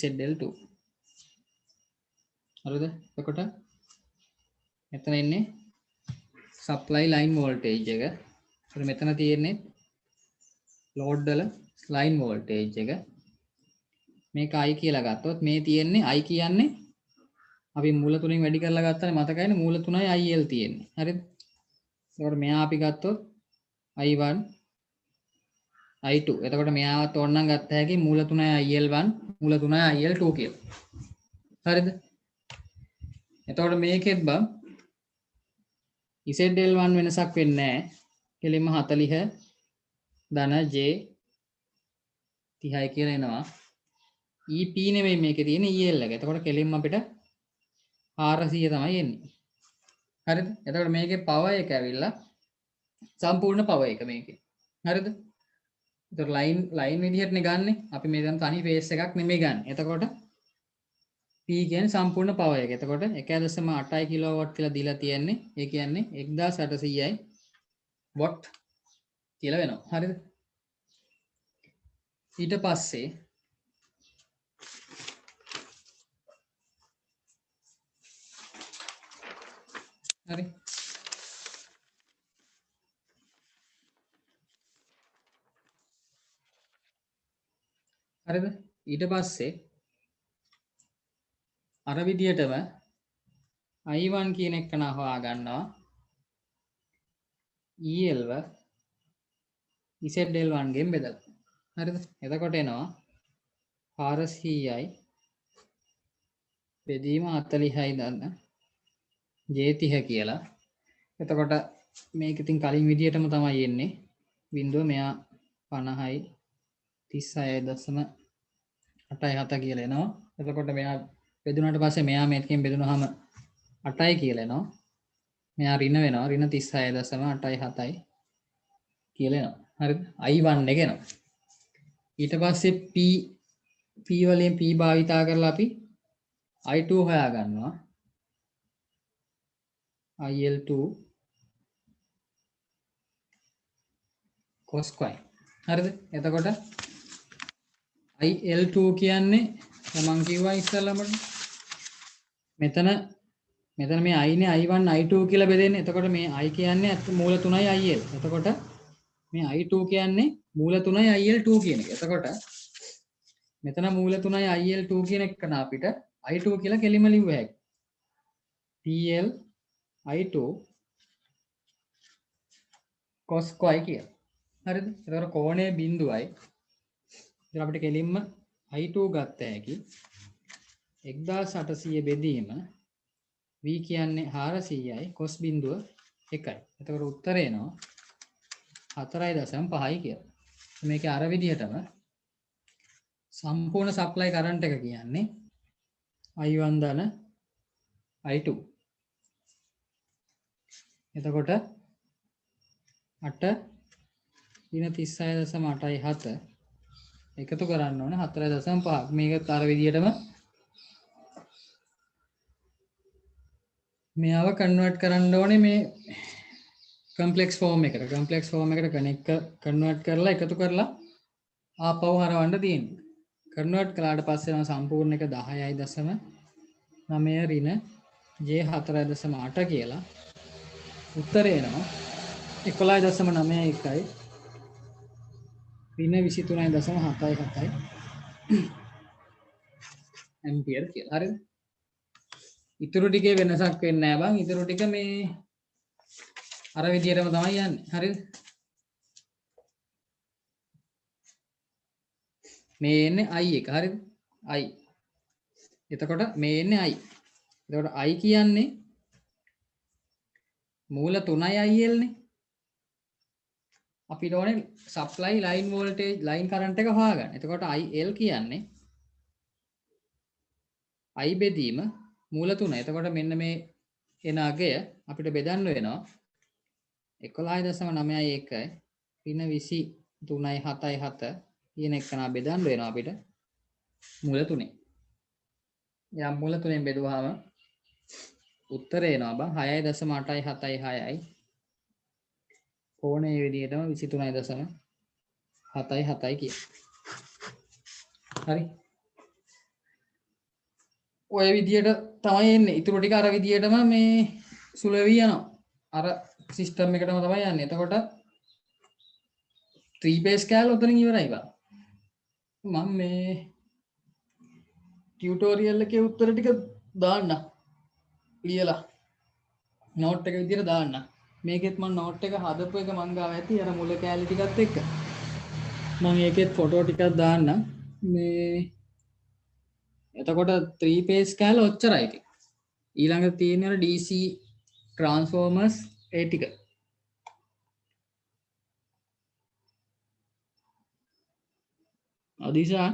ZL2 හරිද? එතකොට මෙතන ඉන්නේ සප්ලයි ලයින් වෝල්ටේජ් එක. ඒත් මෙතන තියෙන්නේ ලෝඩ් වල ලයින් වෝල්ටේජ් එක. මේක I කියලා ගත්තොත් මේ තියෙන්නේ I කියන්නේ අපි මූල තුනෙන් වැඩි කරලා ගත්තානේ මතකයිනේ මූල 3යි IL තියෙන්නේ. හරිද? ඒකට මෙයා අපි ගත්තොත් I1 I2. එතකොට මෙයාවත් ඕනනම් ගත්ත හැකි මූල 3යි IL1 මූල 3යි IL2 කියලා. හරිද? එතකොට මේකෙත් බං ZL1 වෙනසක් වෙන්නේ නැහැ. කෙලින්ම 40 ධන J 30යි කියලා එනවා. EP නෙමෙයි මේකේ තියෙන්නේ EL එක. එතකොට කෙලින්ම අපිට 400 තමයි එන්නේ. හරිද? එතකොට මේකේ පවර් එක ඇවිල්ලා සම්පූර්ණ පවර් එක මේකේ. හරිද? එතකොට ලයින් විදිහටනේ ගන්නෙ. අපි මේ දැන් තනි ෆේස් එකක් නෙමෙයි ගන්න. එතකොට P කියන්නේ සම්පූර්ණ පවර් එක. එතකොට 1.8 කිලෝවොට් කියලා දීලා තියෙන්නේ. ඒ කියන්නේ 1800යි වොට් කියලා වෙනවා. හරිද? ඊට පස්සේ හරි හරිද? ඊට පස්සේ අර විදියටම I1 කියන එක නා හොයා ගන්නවා EL ව ZL1 ගෙන් බෙදලා. හරිද? එතකොට එනවා 400යි බෙදීම 40යි දන්න J30 කියලා. එතකොට මේක ඉතින් කලින් විදියටම තමයි එන්නේ. බිඳුව මෙයා 50යි 36.87 කියලා එනවා. එතකොට මෙයා බෙදුනට පස්සේ මෙයා මේකෙන් බෙදුනහම 8යි කියලා එනවා. මෙයා ඍණ වෙනවා. ඍණ 36.87යි කියලා එනවා. හරිද? I1 එක එනවා. ඊට පස්සේ P වලින් P භාවිතා කරලා අපි I2 හොයා ගන්නවා. IL2 cos square. හරිද? එතකොට IL2 කියන්නේ මම කිව්වා ඉස්සෙල්ලාම මෙතන මේ I නේ I1 I2 කියලා බෙදෙන්නේ. එතකොට මේ I කියන්නේ මූල 3යි IL. එතකොට මේ I2 කියන්නේ මූල 3යි IL2 කියන එක. එතකොට මෙතන මූල 3යි IL2 කියන එක නා අපිට I2 කියලා කෙලිම ලිව්ව හැකියි. PL I2 cos කොයි කිය. හරිද? එතකොට කෝණය බිඳුවයි. ඉතින් අපිට කෙලින්ම I2 ගත්ත හැකි 1800 බෙදීම v කියන්නේ 400යි cos බිඳුව 1යි. එතකොට උත්තරේ එනවා 4.5යි කියලා. මේකේ අර විදිහටම සම්පූර්ණ සප්ලයි කරන්ට් එක කියන්නේ I1 ධන I2. එතකොට 8 දින 36.87 එකතු කරන්න ඕනේ 4.5ක්. මේකත් අර විදිහටම මෙයාව කන්වර්ට් කරන්න ඕනේ මේ කම්ප්ලෙක්ස් ෆෝම් එකට. කම්ප්ලෙක්ස් ෆෝම් එකට කන්වර්ට් කරලා එකතු කරලා ආපහු හරවන්න තියෙනවා. කන්වර්ට් කළාට පස්සේ නම් සම්පූර්ණ එක 10.9 ඍණ J4.8 කියලා උත්තරේ එනවා 11.91යි ඍණ 23.77යි ඇම්පියර් කියලා. හරිද? ඉතුරු ටිකේ වෙනසක් වෙන්නේ නැහැ බං. ඉතුරු ටික මේ අර විදියටම තමයි යන්නේ. හරිද? මේ එන්නේ I එක. හරිද? I. එතකොට මේ එන්නේ I. එතකොට I කියන්නේ මූල 3යි IL නේ. අපිට ඕනේ supply line voltage line current එක හොයාගන්න. එතකොට IL කියන්නේ I බෙදීම මූල 3. එතකොට මෙන්න මේ එන අගය අපිට බෙදන්න වෙනවා 11.91යි ඍණ 23.77 කියන එක නා බෙදන්න වෙනවා අපිට මූල 3. යම් මූල 3ෙන් බෙදුවාම උත්තරේ එනවා බං 6.876යි කෝණේ විදිහටම 23.77යි කිය. හරි. ඔය විදිහට තමයි එන්නේ. ඉතුරු ටික අර විදිහටම මේ සුලවි යනවා. අර සිස්ටම් එකටම තමයි යන්නේ. එතකොට 3 බේස් කෑල්ල උතනින් ඉවරයි බං. මම මේ ටියුටෝරියල් එකේ උත්තර ටික දාන්න. ලියලා නෝට් එක විදිහට දාන්න. මේකෙත් මම නෝට් එක හදපු එක මං ගාව ඇති අර මුල කෑලි ටිකත් එක්ක. මම ඒකෙත් ෆොටෝ ටිකක් දාන්න. මේ එතකොට 3 phase කෑල්ල ඔච්චරයි ඉතින්. ඊළඟට තියෙන අර DC transformers ඒ ටික. අදිසා